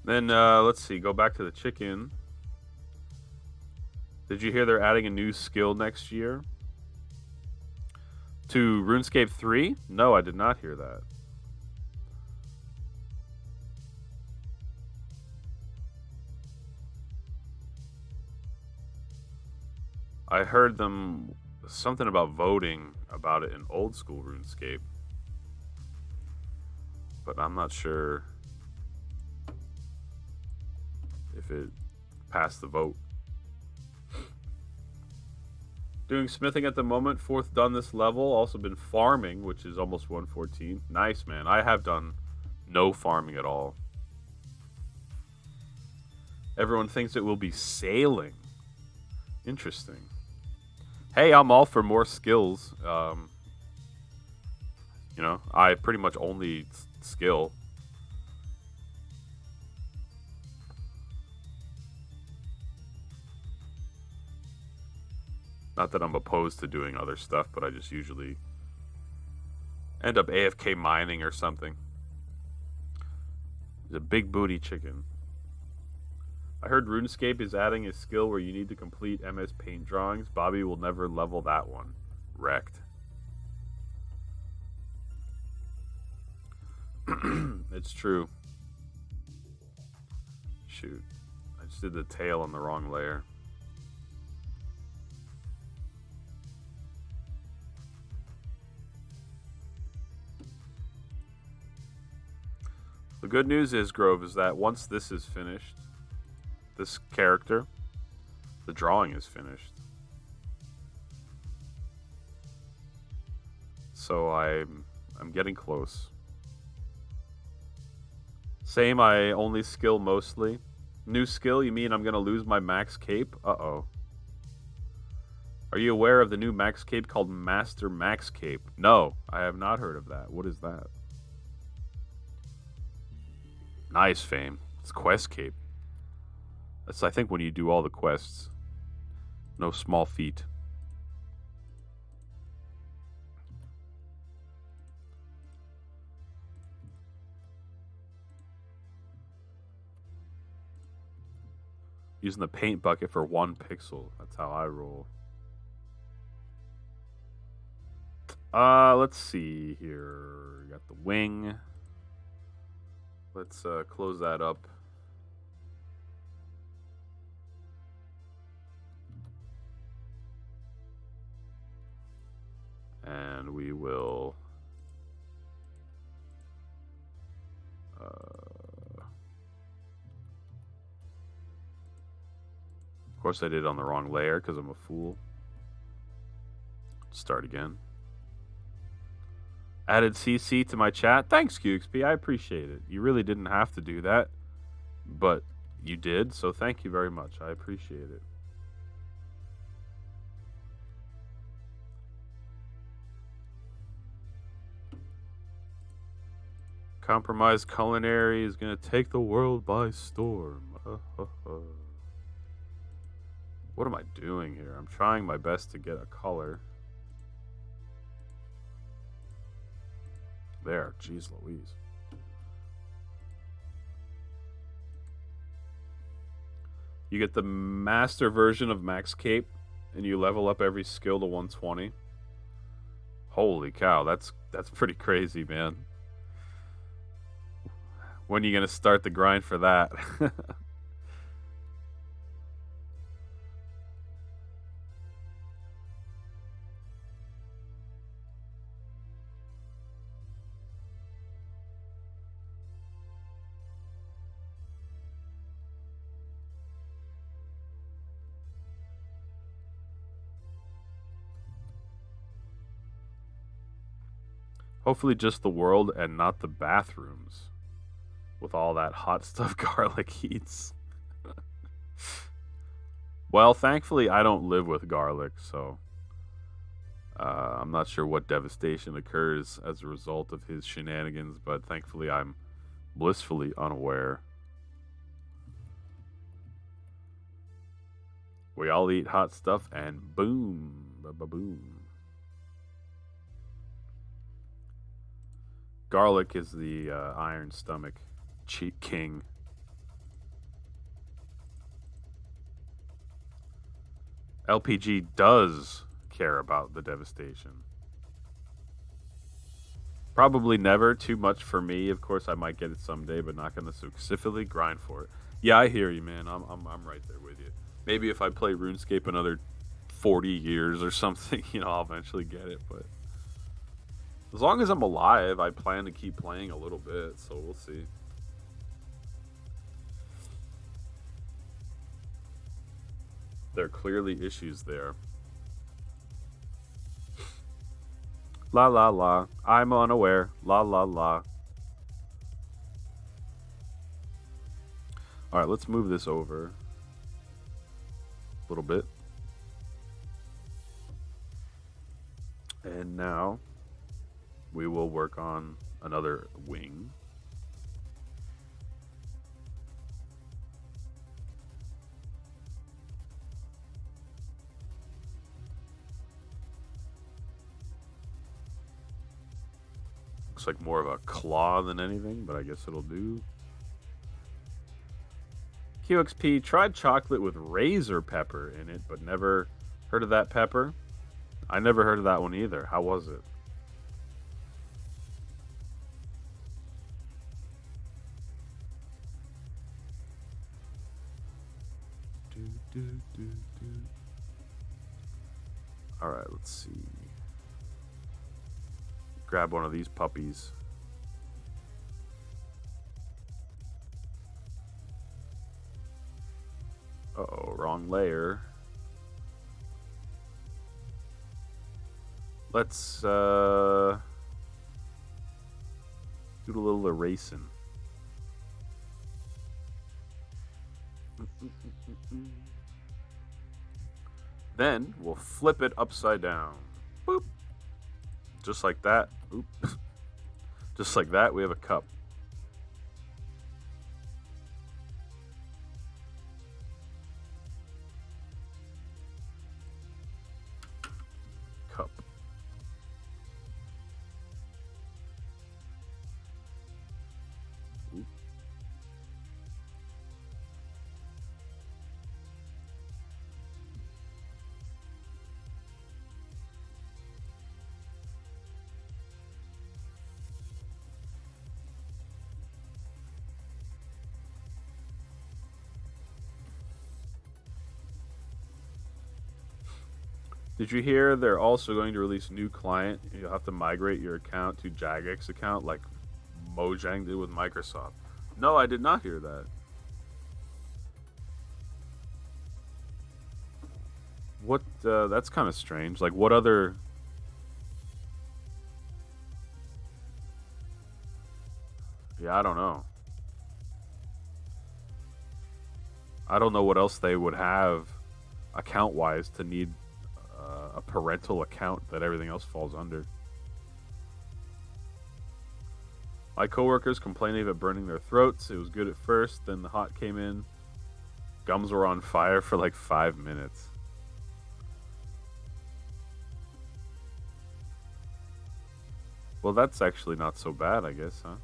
Then, let's see. Go back to the chicken. Did you hear they're adding a new skill next year? To RuneScape 3? No, I did not hear that. I heard them something about voting about it in old school RuneScape. But I'm not sure if it passed the vote. Doing smithing at the moment, 4th done this level. Also been farming, which is almost 114. Nice, man. I have done no farming at all. Everyone thinks it will be sailing. Interesting. Hey, I'm all for more skills. You know, I pretty much only skill. Not that I'm opposed to doing other stuff, but I just usually end up AFK mining or something. There's a big booty chicken. I heard RuneScape is adding a skill where you need to complete MS Paint drawings. Bobby will never level that one. Wrecked. It's true. Shoot. I just did the tail on the wrong layer. The good news is, Grove, is that once this is finished, this character, the drawing is finished. So I'm getting close. Same, I only skill mostly. New skill, you mean I'm gonna lose my max cape? Uh-oh. Are you aware of the new max cape called Master Max Cape? No, I have not heard of that. What is that? Nice, Fame. It's quest cape. That's, I think, when you do all the quests. No small feat. Using the paint bucket for 1 pixel. That's how I roll. Let's see here. Got the wing. Let's close that up. And we will of course I did it on the wrong layer because I'm a fool. Start again. Added CC to my chat. Thanks, QXP. I appreciate it. You really didn't have to do that, but you did, so thank you very much. I appreciate it. Compromised Culinary is going to take the world by storm. What am I doing here? I'm trying my best to get a color. There, jeez Louise. You get the master version of Max Cape, and you level up every skill to 120. Holy cow, that's pretty crazy, man. When are you gonna start the grind for that? Hopefully just the world and not the bathrooms. With all that hot stuff garlic heats. Well, thankfully I don't live with garlic, so I'm not sure what devastation occurs as a result of his shenanigans, but thankfully I'm blissfully unaware. We all eat hot stuff, and boom, ba-ba-boom. Garlic is the iron stomach cheat king. LPG does care about the devastation. Probably never. Too much for me. Of course, I might get it someday, but not gonna specifically grind for it. Yeah, I hear you, man. I'm right there with you. Maybe if I play RuneScape another 40 years or something, I'll eventually get it. But as long as I'm alive, I plan to keep playing a little bit. So we'll see. There are clearly issues there. La la la. I'm unaware. La la la. Alright, let's move this over a little bit. And now we will work on another wing. Looks like more of a claw than anything, but I guess it'll do. QXP tried chocolate with razor pepper in it, but never heard of that pepper. I never heard of that one either. How was it? All right, let's see. Grab one of these puppies. Uh-oh, wrong layer. Let's do a little erasing. Then we'll flip it upside down. Boop. Just like that. Oop. Just like that, we have a cup. Cup. Oop. Did you hear they're also going to release a new client? You'll have to migrate your account to Jagex account like Mojang did with Microsoft. No, I did not hear that. What? That's kind of strange. Like, what other... Yeah, I don't know. I don't know what else they would have account-wise to need a parental account that everything else falls under. My coworkers complaining about burning their throats. It was good at first, then the hot came in. Gums were on fire for like 5 minutes. Well, that's actually not so bad, I guess, huh?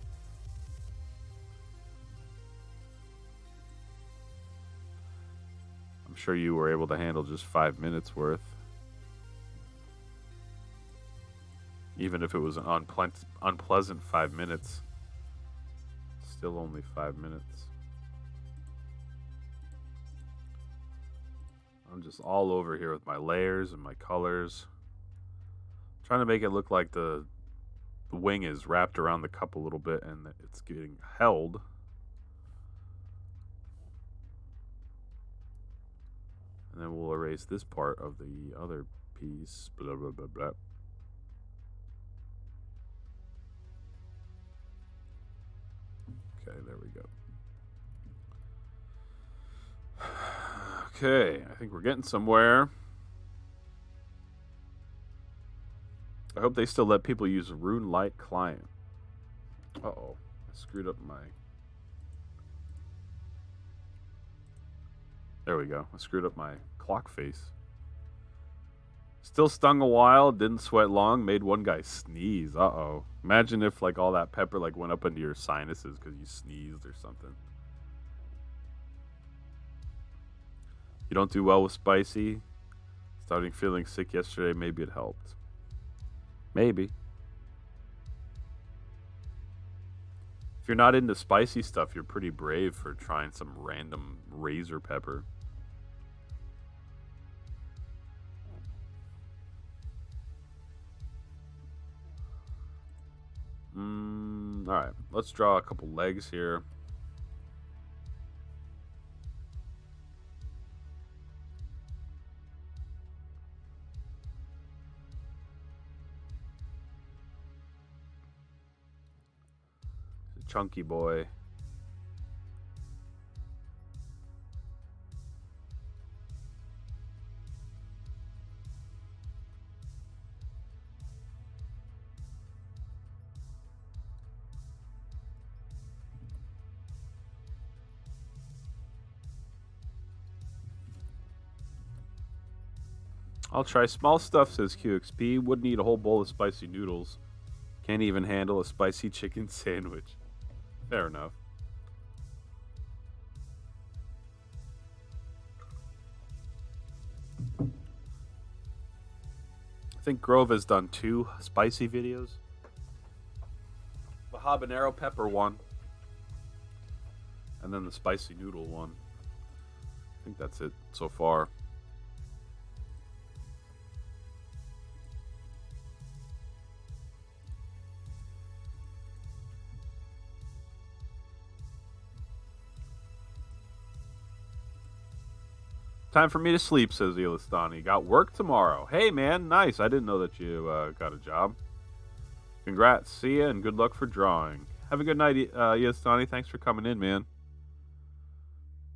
I'm sure you were able to handle just 5 minutes worth. Even if it was an unpleasant 5 minutes. Still only 5 minutes. I'm just all over here with my layers and my colors. Trying to make it look like the wing is wrapped around the cup a little bit and it's getting held. And then we'll erase this part of the other piece. Blah, blah, blah, blah. Okay, there we go. Okay, I think we're getting somewhere. I hope they still let people use Rune Light client. Uh-oh, I screwed up my... There we go. I screwed up my clock face. Still stung a while, didn't sweat long, made one guy sneeze. Uh-oh. Imagine if like all that pepper like went up into your sinuses because you sneezed or something. You don't do well with spicy. Starting feeling sick yesterday, maybe it helped. Maybe. If you're not into spicy stuff, you're pretty brave for trying some random razor pepper. Alright, let's draw a couple legs here. Chunky boy. I'll try small stuff, says QXP. Wouldn't eat a whole bowl of spicy noodles. Can't even handle a spicy chicken sandwich. Fair enough. I think Grove has done 2 spicy videos. The habanero pepper one. And then the spicy noodle one. I think that's it so far. Time for me to sleep, says Elistani. Got work tomorrow. Hey, man, nice. I didn't know that you got a job. Congrats. See ya, and good luck for drawing. Have a good night, Elistani. Thanks for coming in, man.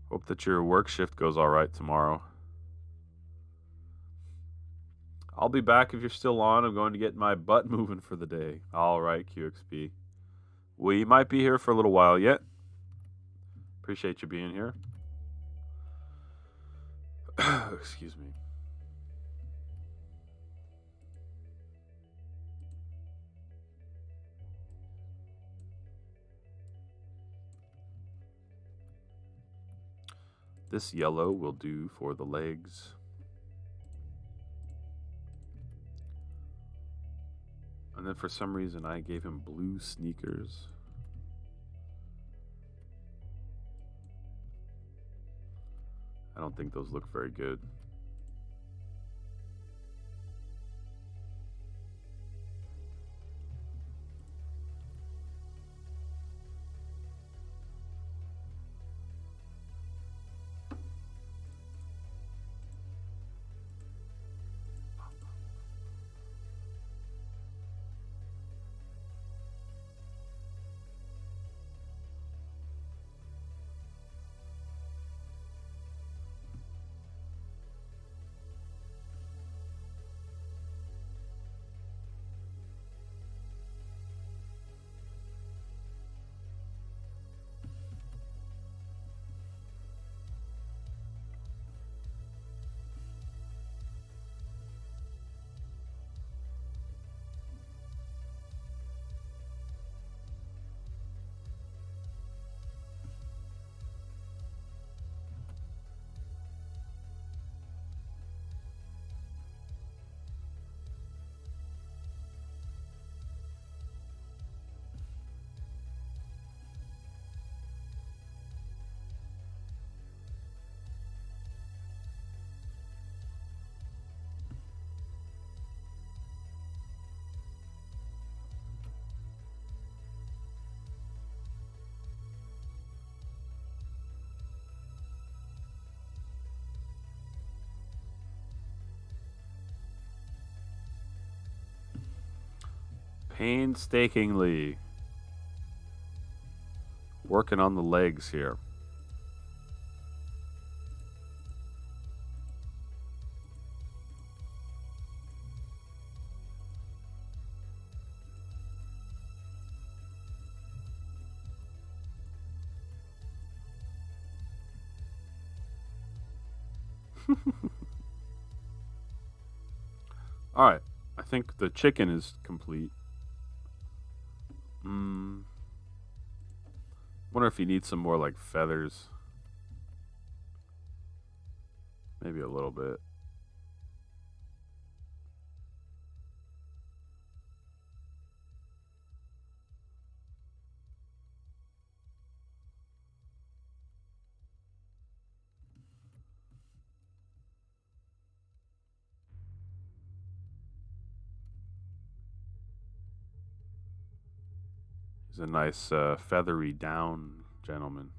Hope that your work shift goes all right tomorrow. I'll be back if you're still on. I'm going to get my butt moving for the day. All right, QXP. We might be here for a little while yet. Appreciate you being here. Excuse me. This yellow will do for the legs. And then for some reason I gave him blue sneakers. I don't think those look very good. Painstakingly working on the legs here. Alright. I think the chicken is complete. Hmm. Wonder if he needs some more like feathers. Maybe a little bit. He's a nice feathery down gentleman.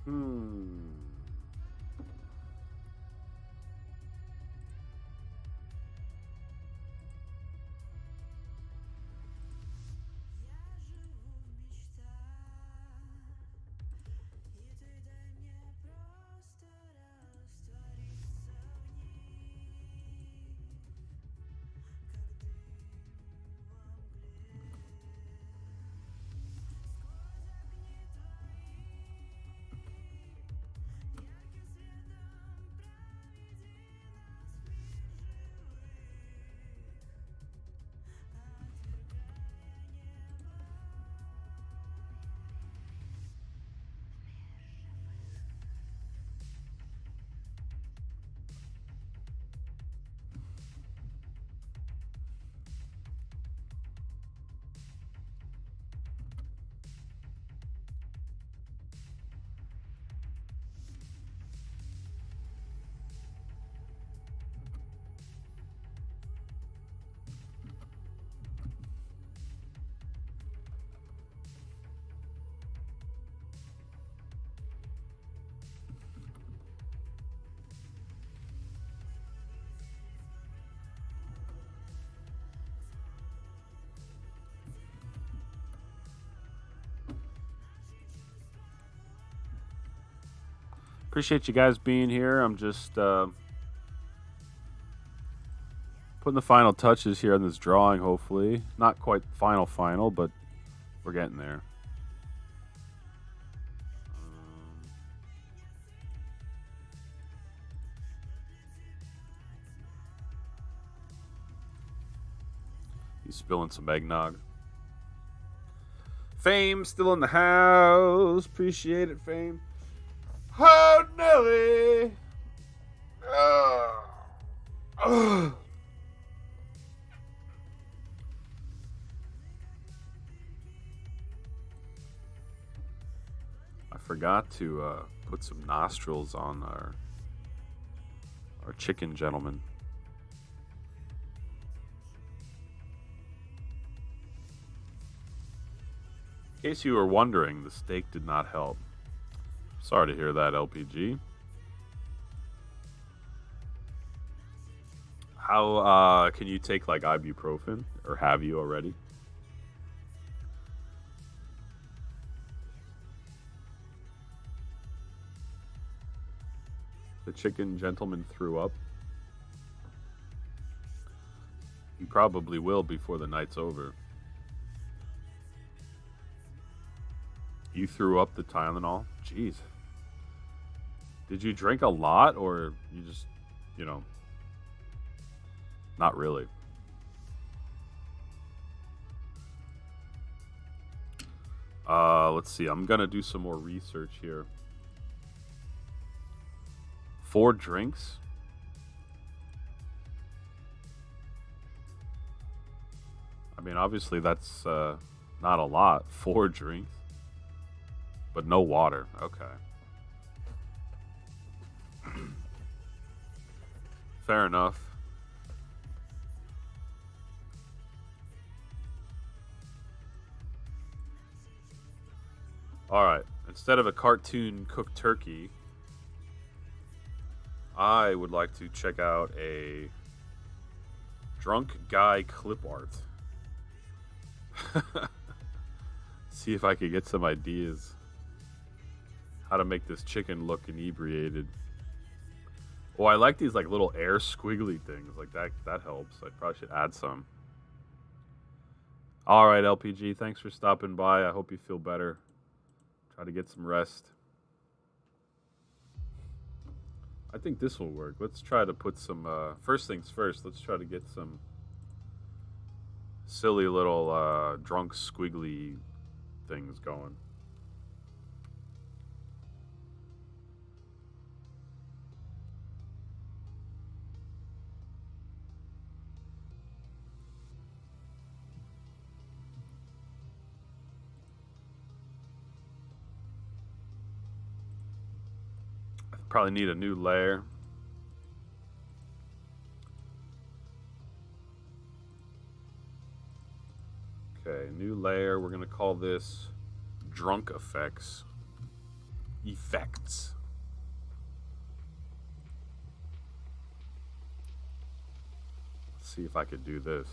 Hmm. Appreciate you guys being here. I'm just putting the final touches here on this drawing, hopefully. Not quite final, but we're getting there. He's spilling some eggnog. Fame still in the house. Appreciate it, Fame. Oh, Nelly. Oh. I forgot to put some nostrils on our chicken gentleman. In case you were wondering, the steak did not help. Sorry to hear that, LPG. How can you take like ibuprofen, or have you already? The chicken gentleman threw up. He probably will before the night's over. You threw up the Tylenol? Jeez. Did you drink a lot, or you just, not really? Let's see. I'm gonna do some more research here. 4 drinks? I mean, obviously that's not a lot. 4 drinks. But no water. Okay. Fair enough. Alright. Instead of a cartoon cooked turkey, I would like to check out a drunk guy clip art. See if I could get some ideas how to make this chicken look inebriated. Oh, I like these like little air squiggly things. Like that helps. I probably should add some. All right, LPG. Thanks for stopping by. I hope you feel better. Try to get some rest. I think this will work. Let's try to put some. First things first. Let's try to get some silly little drunk squiggly things going. I probably need a new layer. Okay, new layer. We're gonna call this drunk effects. Effects. Let's see if I could do this.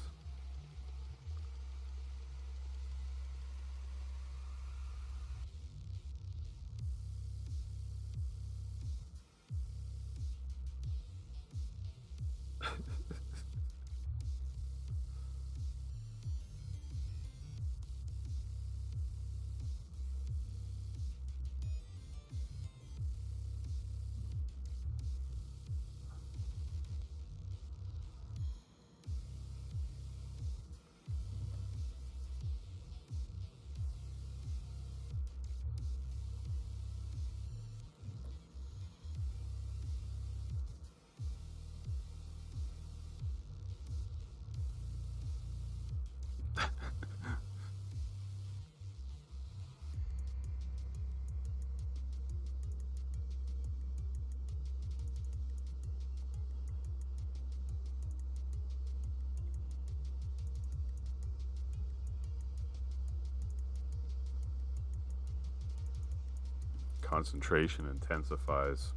Concentration intensifies.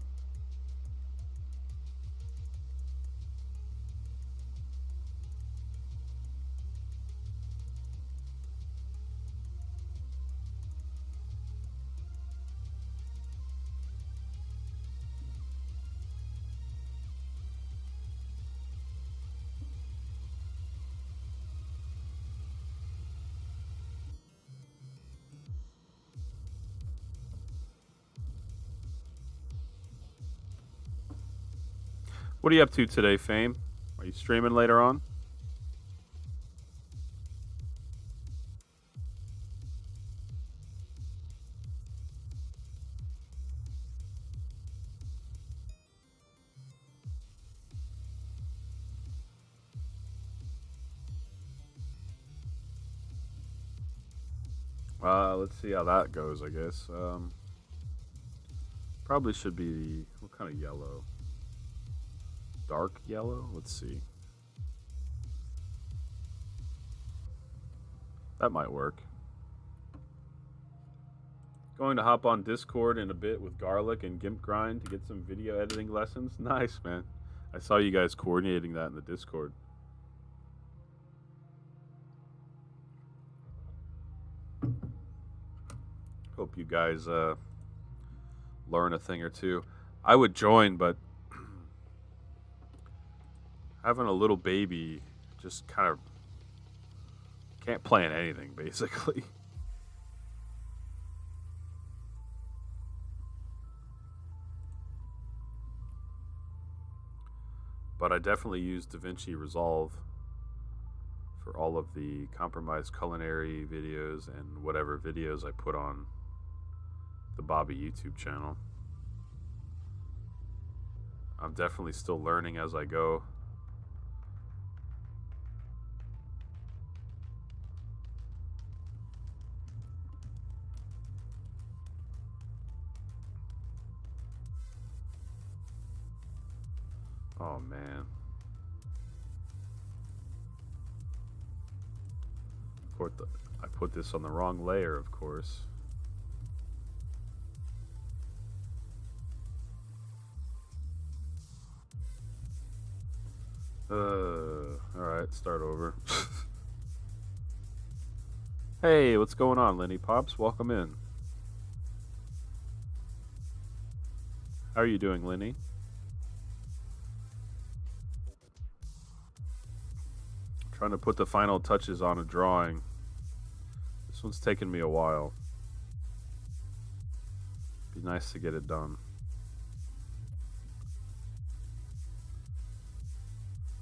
What are you up to today, Fame? Are you streaming later on? Let's see how that goes, I guess. Probably should be, what kind of yellow? Dark yellow? Let's see. That might work. Going to hop on Discord in a bit with Garlic and Gimp Grind to get some video editing lessons. Nice, man. I saw you guys coordinating that in the Discord. Hope you guys learn a thing or two. I would join, but having a little baby just kind of can't plan anything, basically. But I definitely use DaVinci Resolve for all of the compromised culinary videos and whatever videos I put on the Bobby YouTube channel. I'm definitely still learning as I go. Oh man. I put this on the wrong layer, of course. Alright, start over. Hey, what's going on, Lenny Pops? Welcome in. How are you doing, Lenny? Trying to put the final touches on a drawing. This one's taken me a while. Be nice to get it done.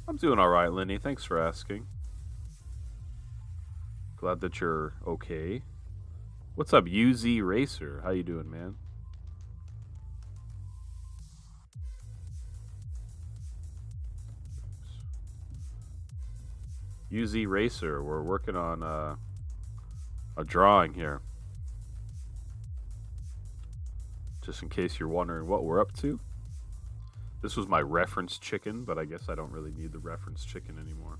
I'm doing all right, Lenny. Thanks for asking. Glad that you're okay. What's up, UZ Racer? How you doing, man? UZ Racer, we're working on a drawing here. Just in case you're wondering what we're up to. This was my reference chicken, but I guess I don't really need the reference chicken anymore.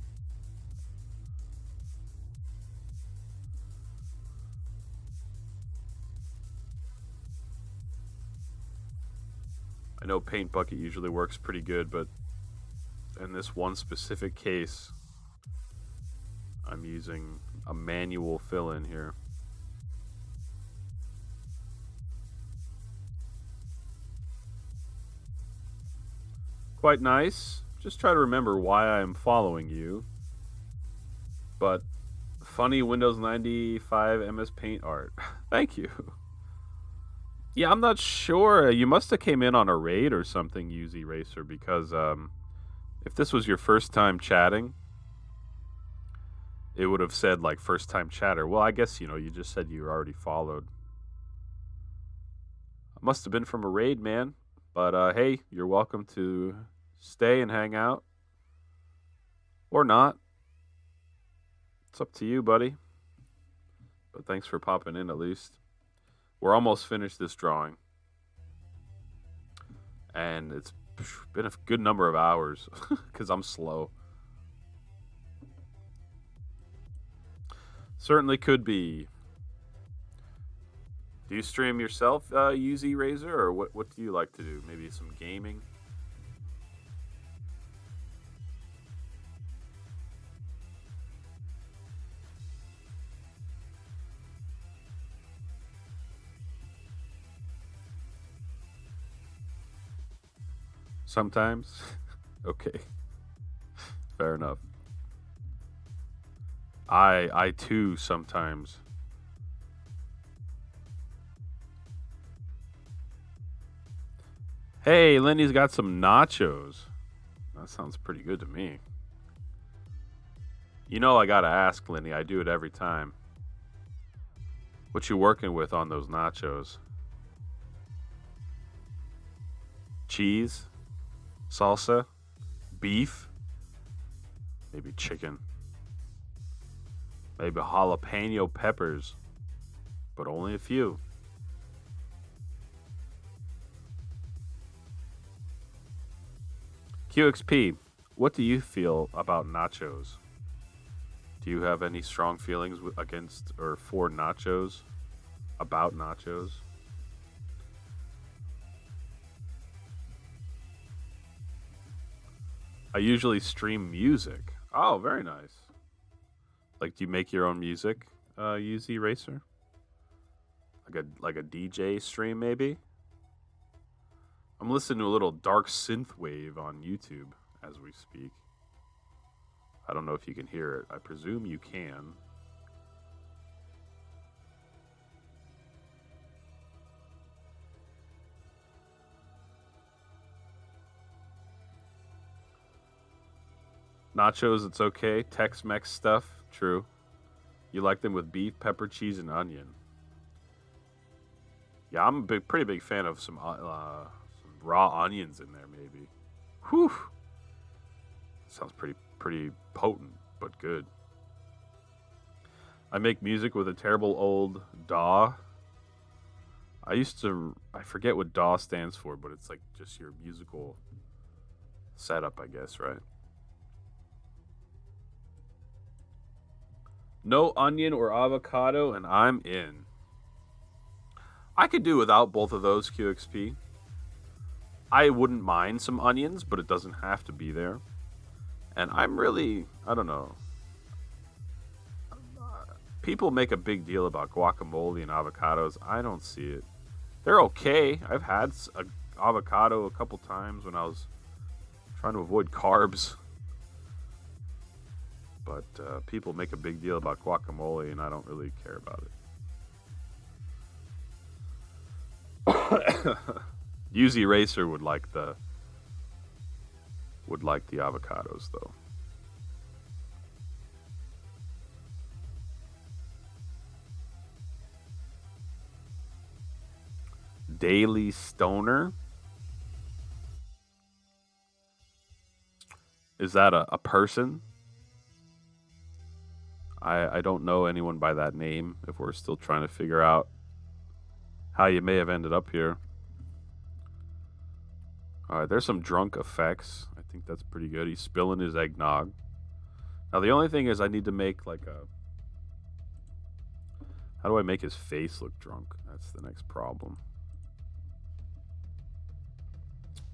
I know Paint Bucket usually works pretty good, but in this one specific case, I'm using a manual fill-in here. Quite nice. Just try to remember why I'm following you. But funny Windows 95 MS Paint art. Thank you. Yeah, I'm not sure. You must have came in on a raid or something, UZ Racer, because if this was your first time chatting, it would have said like first time chatter. Well, I guess you just said you were already followed. Must have been from a raid, man. But hey, you're welcome to stay and hang out. Or not. It's up to you, buddy. But thanks for popping in at least. We're almost finished this drawing. And it's been a good number of hours because I'm slow. Certainly could be. Do you stream yourself, UZ Razor, or what do you like to do? Maybe some gaming? Sometimes? Okay. Fair enough. I too sometimes. Hey, Lenny's got some nachos. That sounds pretty good to me. You know I gotta ask, Lenny. I do it every time. What you working with on those nachos? Cheese? Salsa? Beef? Maybe chicken. Maybe jalapeno peppers. But only a few. QXP, what do you feel about nachos? Do you have any strong feelings against or for nachos? About nachos? I usually stream music. Oh, very nice. Like, do you make your own music, UZ Racer? Like a DJ stream, maybe? I'm listening to a little dark synth wave on YouTube as we speak. I don't know if you can hear it. I presume you can. Nachos, it's okay. Tex-Mex stuff, true. You like them with beef, pepper, cheese, and onion. Yeah, I'm a pretty big fan of some raw onions in there, maybe. Whew. Sounds pretty potent, but good. I make music with a terrible old DAW. I forget what DAW stands for, but it's like just your musical setup, I guess, right? No onion or avocado, and I'm in. I could do without both of those, QXP. I wouldn't mind some onions, but it doesn't have to be there. And I don't know. People make a big deal about guacamole and avocados. I don't see it. They're okay. I've had an avocado a couple times when I was trying to avoid carbs. But people make a big deal about guacamole, and I don't really care about it. Yuzi Racer would like the avocados though. Daily Stoner. Is that a person? I don't know anyone by that name if we're still trying to figure out how you may have ended up here. All right, there's some drunk effects. I think that's pretty good. He's spilling his eggnog. Now, the only thing is I need to make like a... How do I make his face look drunk? That's the next problem.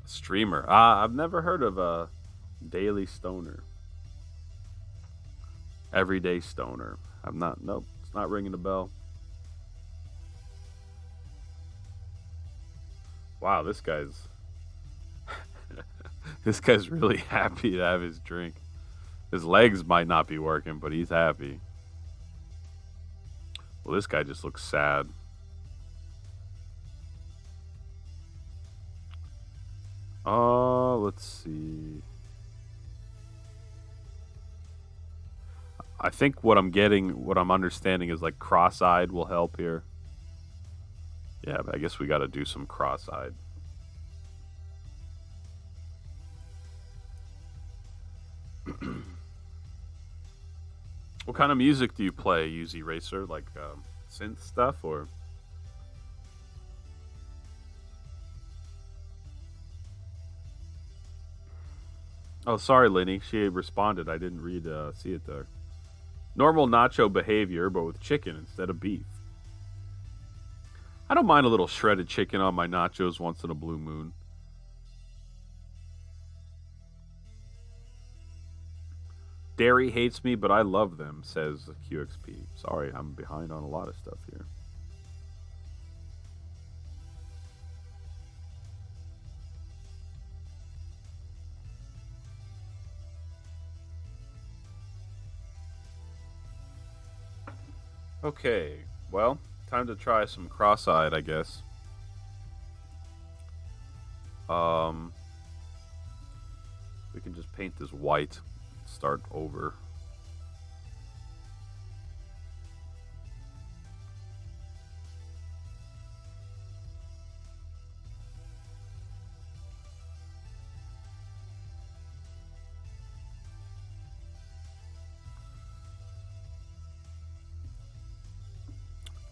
Streamer. I've never heard of a Daily Stoner. Everyday Stoner. I'm not... Nope, it's not ringing a bell. Wow, this guy's... This guy's really happy to have his drink. His legs might not be working, but he's happy. Well, this guy just looks sad. Let's see. I think what I'm understanding is like cross-eyed will help here. Yeah, but I guess we got to do some cross-eyed. What kind of music do you play, Yuzi Racer? Like synth stuff or? Oh, sorry, Lenny. She responded. I didn't see it there. Normal nacho behavior, but with chicken instead of beef. I don't mind a little shredded chicken on my nachos once in a blue moon. Dairy hates me, but I love them, says QXP. Sorry, I'm behind on a lot of stuff here. Okay, well, time to try some cross-eyed, I guess. We can just paint this white. Start over.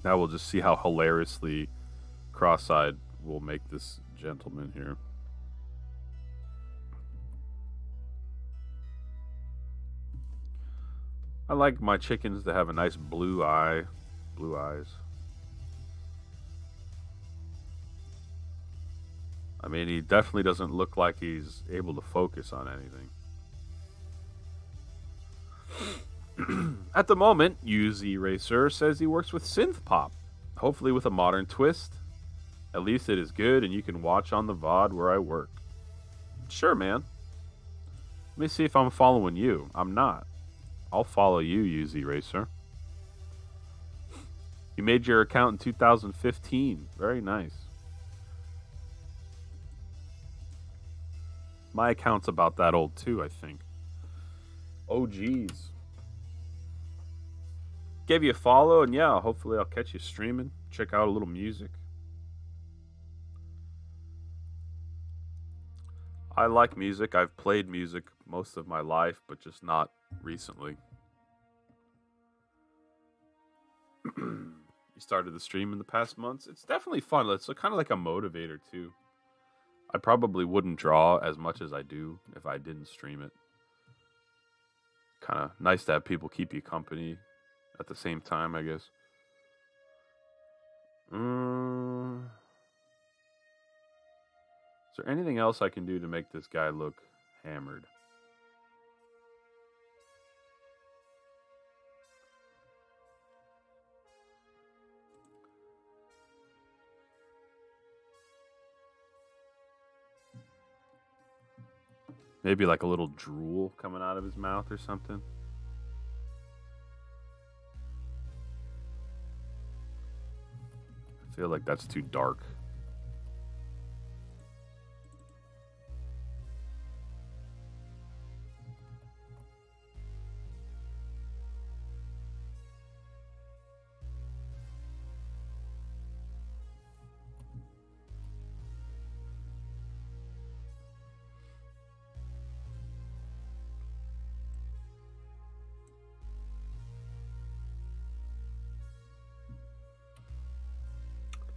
Now we'll just see how hilariously cross-eyed we'll make this gentleman here. I like my chickens to have a nice blue eyes. I mean, he definitely doesn't look like he's able to focus on anything. At the moment, UZ Racer says he works with synth pop, hopefully with a modern twist. At least it is good, and you can watch on the VOD where I work. Sure, man. Let me see if I'm following you. I'm not. I'll follow you, UZ Racer. You made your account in 2015. Very nice. My account's about that old too, I think. Oh, geez. Gave you a follow, and yeah, hopefully I'll catch you streaming. Check out a little music. I like music. I've played music most of my life, but just not recently. You started the stream in the past months. It's definitely fun. It's kind of like a motivator too. I probably wouldn't draw as much as I do if I didn't stream it. Kind of nice to have people keep you company at the same time, I guess. Is there anything else I can do to make this guy look hammered? Maybe like a little drool coming out of his mouth or something. I feel like that's too dark.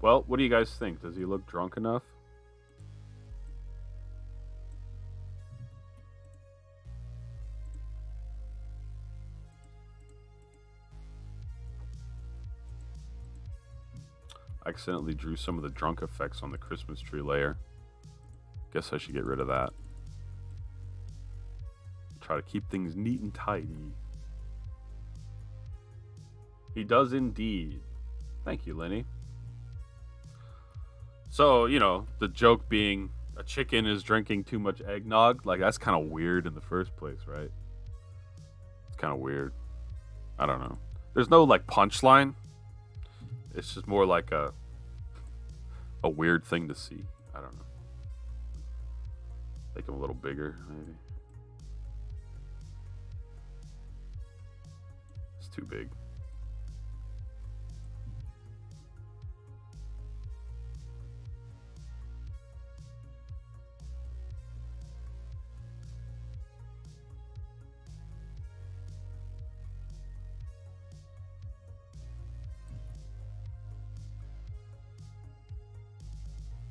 Well, what do you guys think? Does he look drunk enough? I accidentally drew some of the drunk effects on the Christmas tree layer. Guess I should get rid of that. Try to keep things neat and tidy. He does indeed. Thank you, Lenny. So, you know, the joke being a chicken is drinking too much eggnog, like that's kind of weird in the first place, right? It's kind of weird. I don't know. There's no like punchline. It's just more like a weird thing to see. I don't know. Make him a little bigger, maybe. It's too big.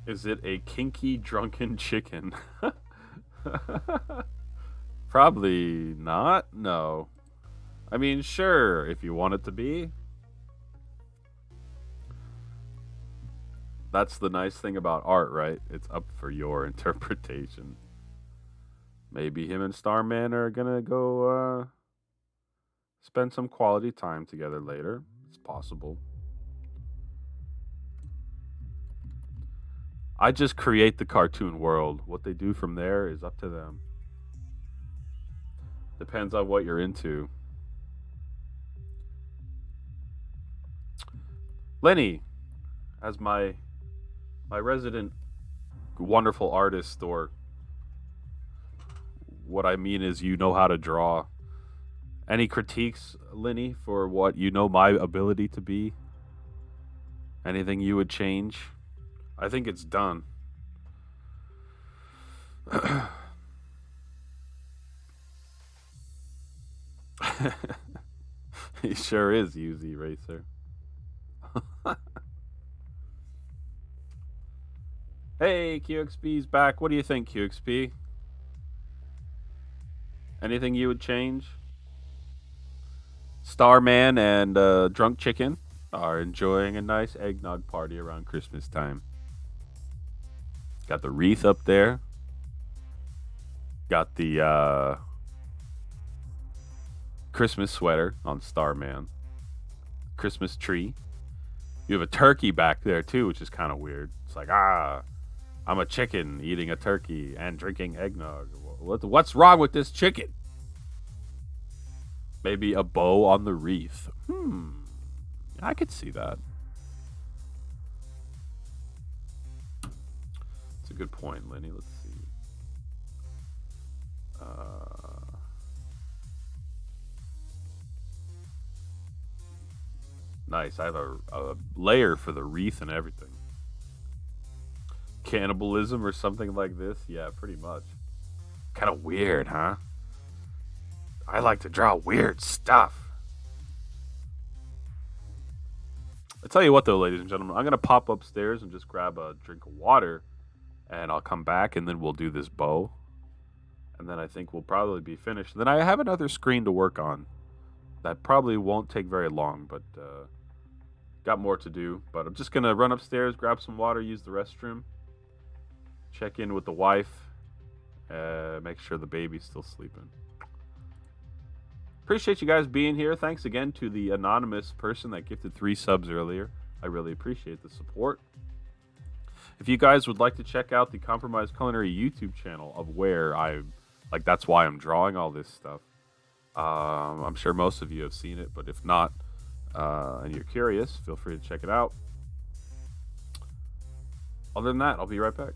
Is it a kinky drunken chicken? Probably not. No. I mean, sure, if you want it to be. That's the nice thing about art, right? It's up for your interpretation. Maybe him and Starman are gonna go spend some quality time together later. It's possible. I just create the cartoon world. What they do from there is up to them. Depends on what you're into. Lenny, as my resident wonderful artist, or what I mean is you know how to draw. Any critiques, Lenny, for what you know my ability to be? Anything you would change? I think it's done. He sure is, UZ Racer. Hey, QXP's back. What do you think, QXP? Anything you would change? Starman and Drunk Chicken are enjoying a nice eggnog party around Christmas time. Got the wreath up there. Got the Christmas sweater on Starman. Christmas tree. You have a turkey back there too, which is kind of weird. It's like, I'm a chicken eating a turkey and drinking eggnog. What's wrong with this chicken? Maybe a bow on the wreath. I could see that. It's a good point, Lenny. Let's see. Nice. I have a layer for the wreath and everything. Cannibalism or something like this? Yeah, pretty much. Kind of weird, huh? I like to draw weird stuff. I tell you what, though, ladies and gentlemen, I'm going to pop upstairs and just grab a drink of water, and I'll come back, and then we'll do this bow. And then I think we'll probably be finished. Then I have another screen to work on. That probably won't take very long, but got more to do. But I'm just going to run upstairs, grab some water, use the restroom, check in with the wife, make sure the baby's still sleeping. Appreciate you guys being here. Thanks again to the anonymous person that gifted 3 subs earlier. I really appreciate the support. If you guys would like to check out the Compromised Culinary YouTube channel of where that's why I'm drawing all this stuff. I'm sure most of you have seen it, but if not, and you're curious, feel free to check it out. Other than that, I'll be right back.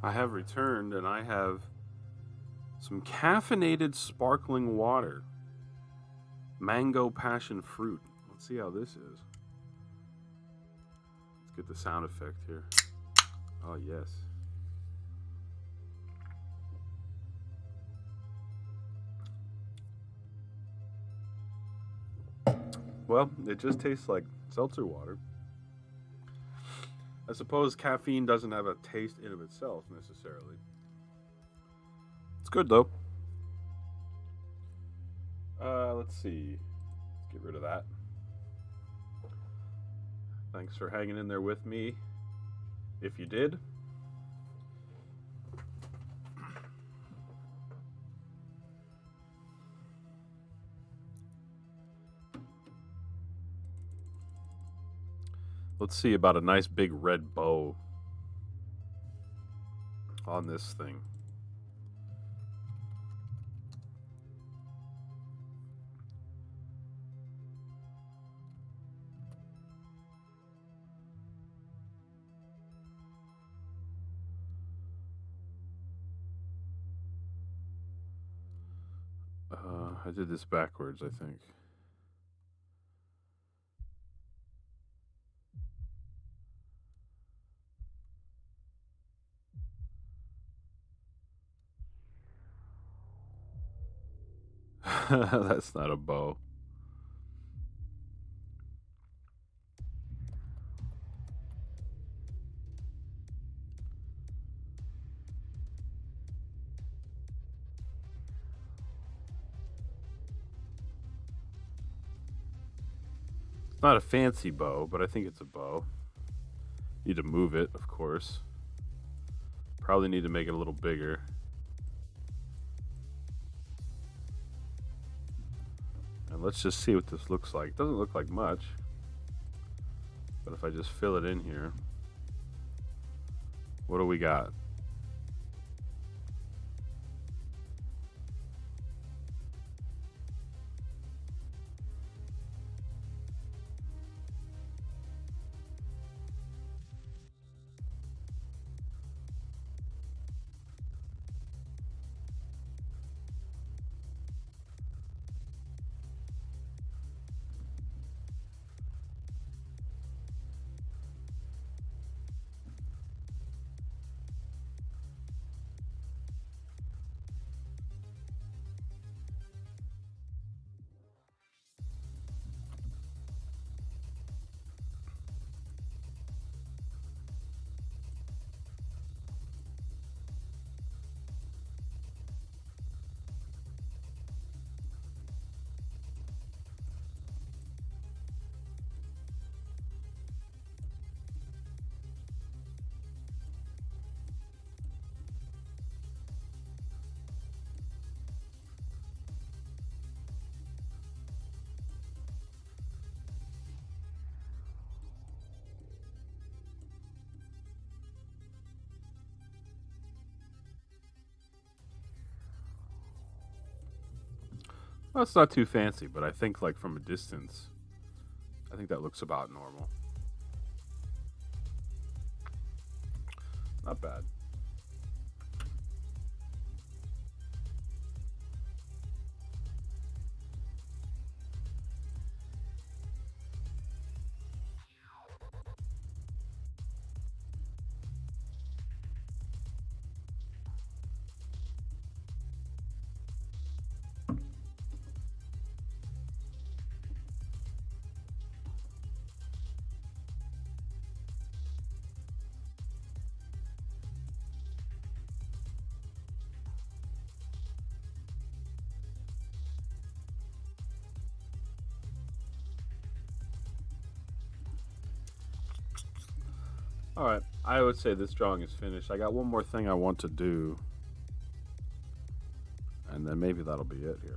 I have returned and I have some caffeinated sparkling water. Mango passion fruit. Let's see how this is. Let's get the sound effect here. Oh, yes. Well, it just tastes like seltzer water. I suppose caffeine doesn't have a taste in of itself necessarily. It's good though. Let's see. Let's get rid of that. Thanks for hanging in there with me. If you did, let's see about a nice big red bow on this thing. I did this backwards, I think. That's not a bow. It's not a fancy bow, but I think it's a bow. Need to move it, of course. Probably need to make it a little bigger. And let's just see what this looks like. It doesn't look like much. But if I just fill it in here, what do we got? Well, it's not too fancy, but I think like from a distance, I think that looks about normal. Not bad. All right, I would say this drawing is finished. I got one more thing I want to do, and then maybe that'll be it here.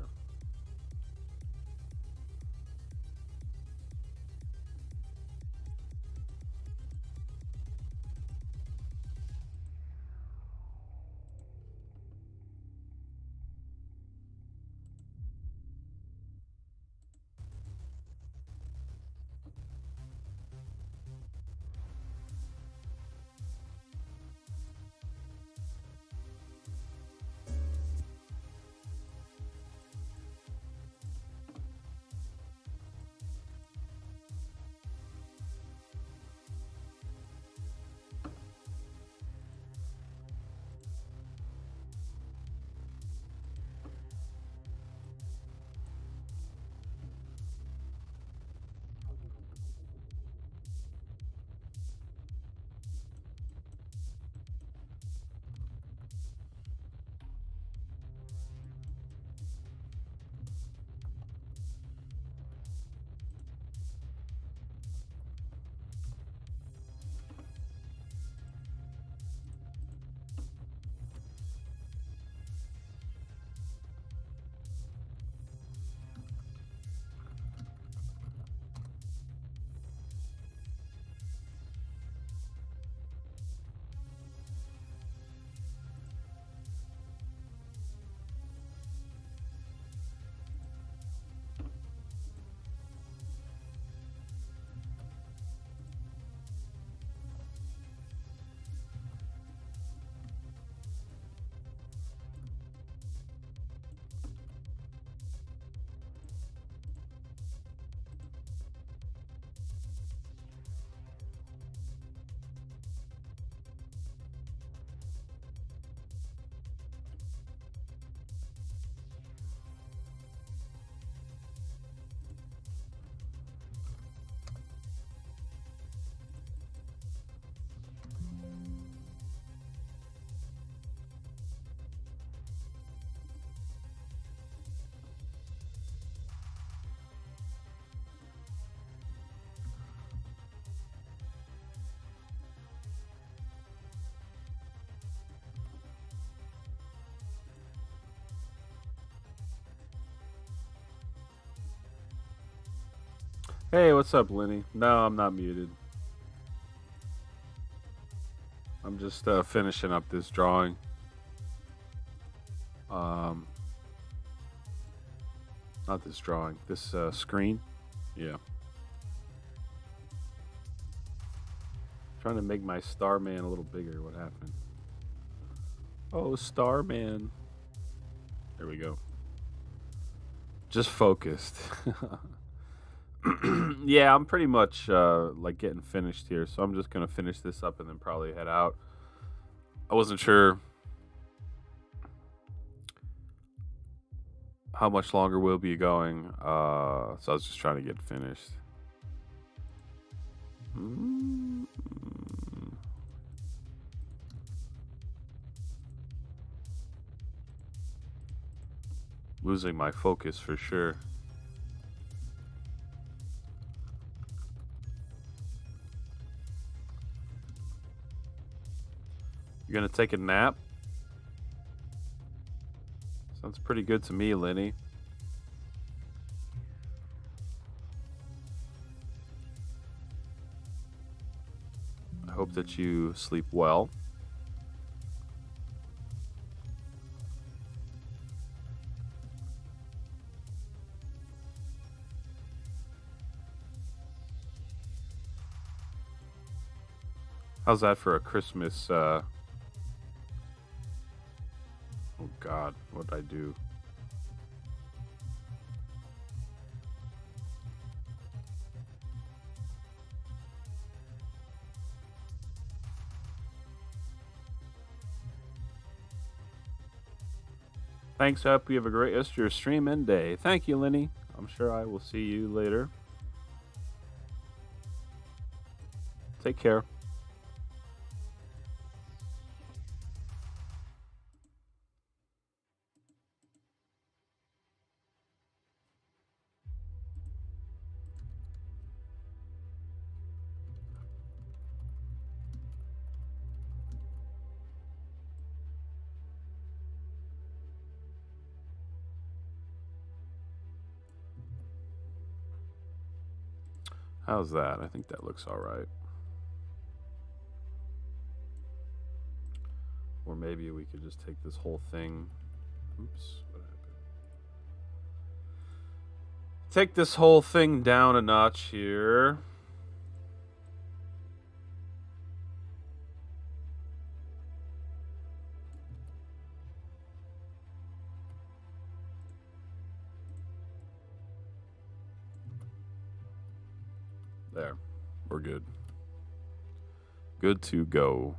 Hey, what's up, Lenny? No, I'm not muted. I'm just finishing up this drawing. Um, Not this drawing. This screen. Yeah. Trying to make my Starman a little bigger. What happened? Oh, Starman. There we go. Just focused. Yeah, I'm pretty much like getting finished here, so I'm just gonna finish this up and then probably head out. I wasn't sure how much longer we'll be going, so I was just trying to get finished. Mm. Losing my focus for sure. You're gonna take a nap? Sounds pretty good to me, Lenny. I hope that you sleep well. How's that for a Christmas? Oh God, what did I do? Thanks. Hope you have a great rest of your stream and day. Thank you, Lenny. I'm sure I will see you later. Take care. How's that? I think that looks all right. Or maybe we could just take this whole thing. Oops, what happened? Take this whole thing down a notch here. There. We're good. Good to go.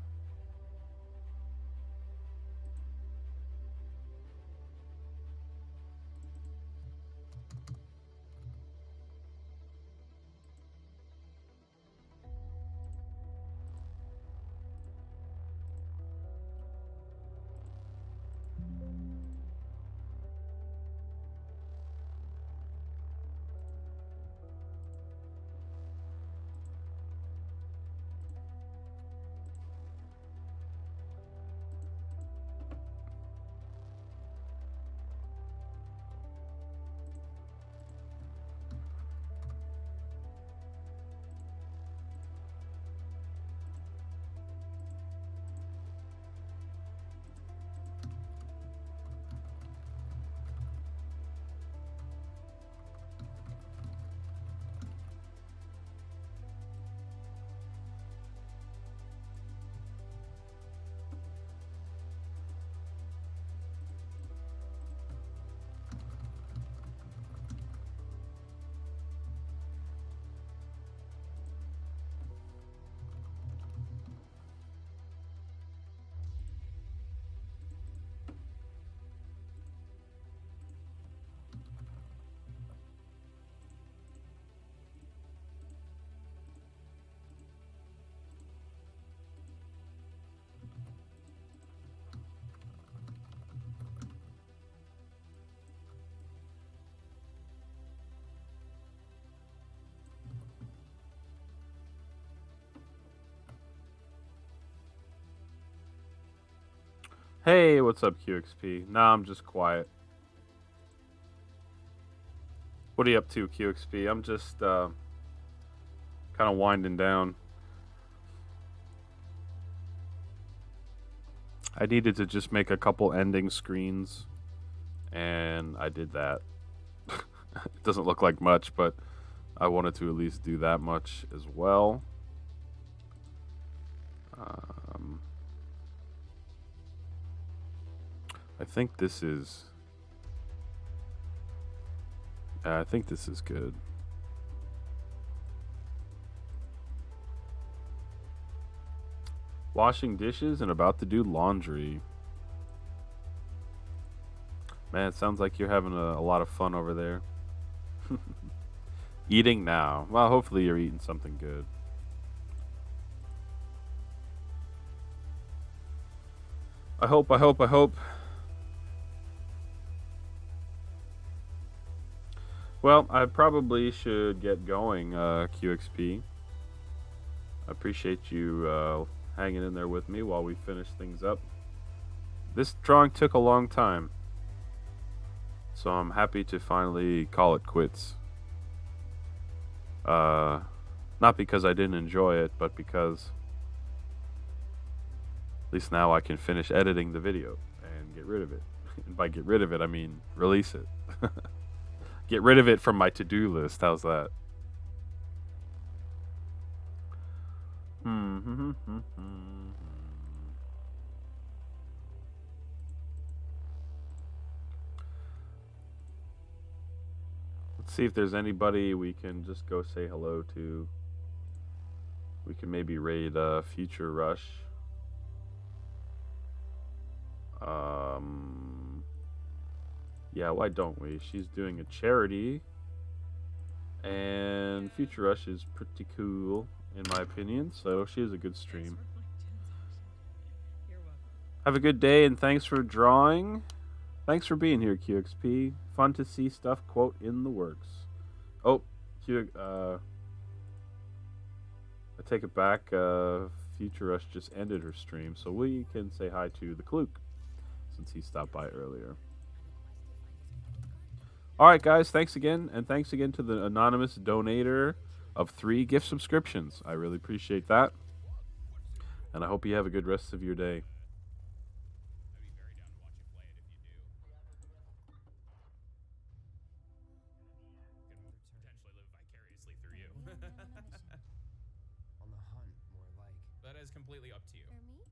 Hey, what's up, QXP? Nah, I'm just quiet. What are you up to, QXP? I'm just Kind of winding down. I needed to just make a couple ending screens, and I did that. It doesn't look like much, but I wanted to at least do that much as well. I think this is. I think this is good. Washing dishes and about to do laundry. Man, it sounds like you're having a lot of fun over there. Eating now. Well, hopefully you're eating something good. I hope. Well, I probably should get going, QXP. I appreciate you hanging in there with me while we finish things up. This drawing took a long time, so I'm happy to finally call it quits. Not because I didn't enjoy it, but because at least now I can finish editing the video and get rid of it. And by get rid of it, I mean release it. Get rid of it from my to-do list. How's that? Let's see if there's anybody we can just go say hello to. We can maybe raid Future Rush. Yeah, why don't we? She's doing a charity. And Future Rush is pretty cool, in my opinion, so she has a good stream. Have a good day, and thanks for drawing. Thanks for being here, QXP. Fun to see stuff, quote, in the works. Oh, I take it back. Future Rush just ended her stream, so we can say hi to the Klook, since he stopped by earlier. Alright, guys, thanks again, and thanks again to the anonymous donator of 3 gift subscriptions. I really appreciate that, and I hope you have a good rest of your day. On the hunt, more like. That is completely up to you. For me?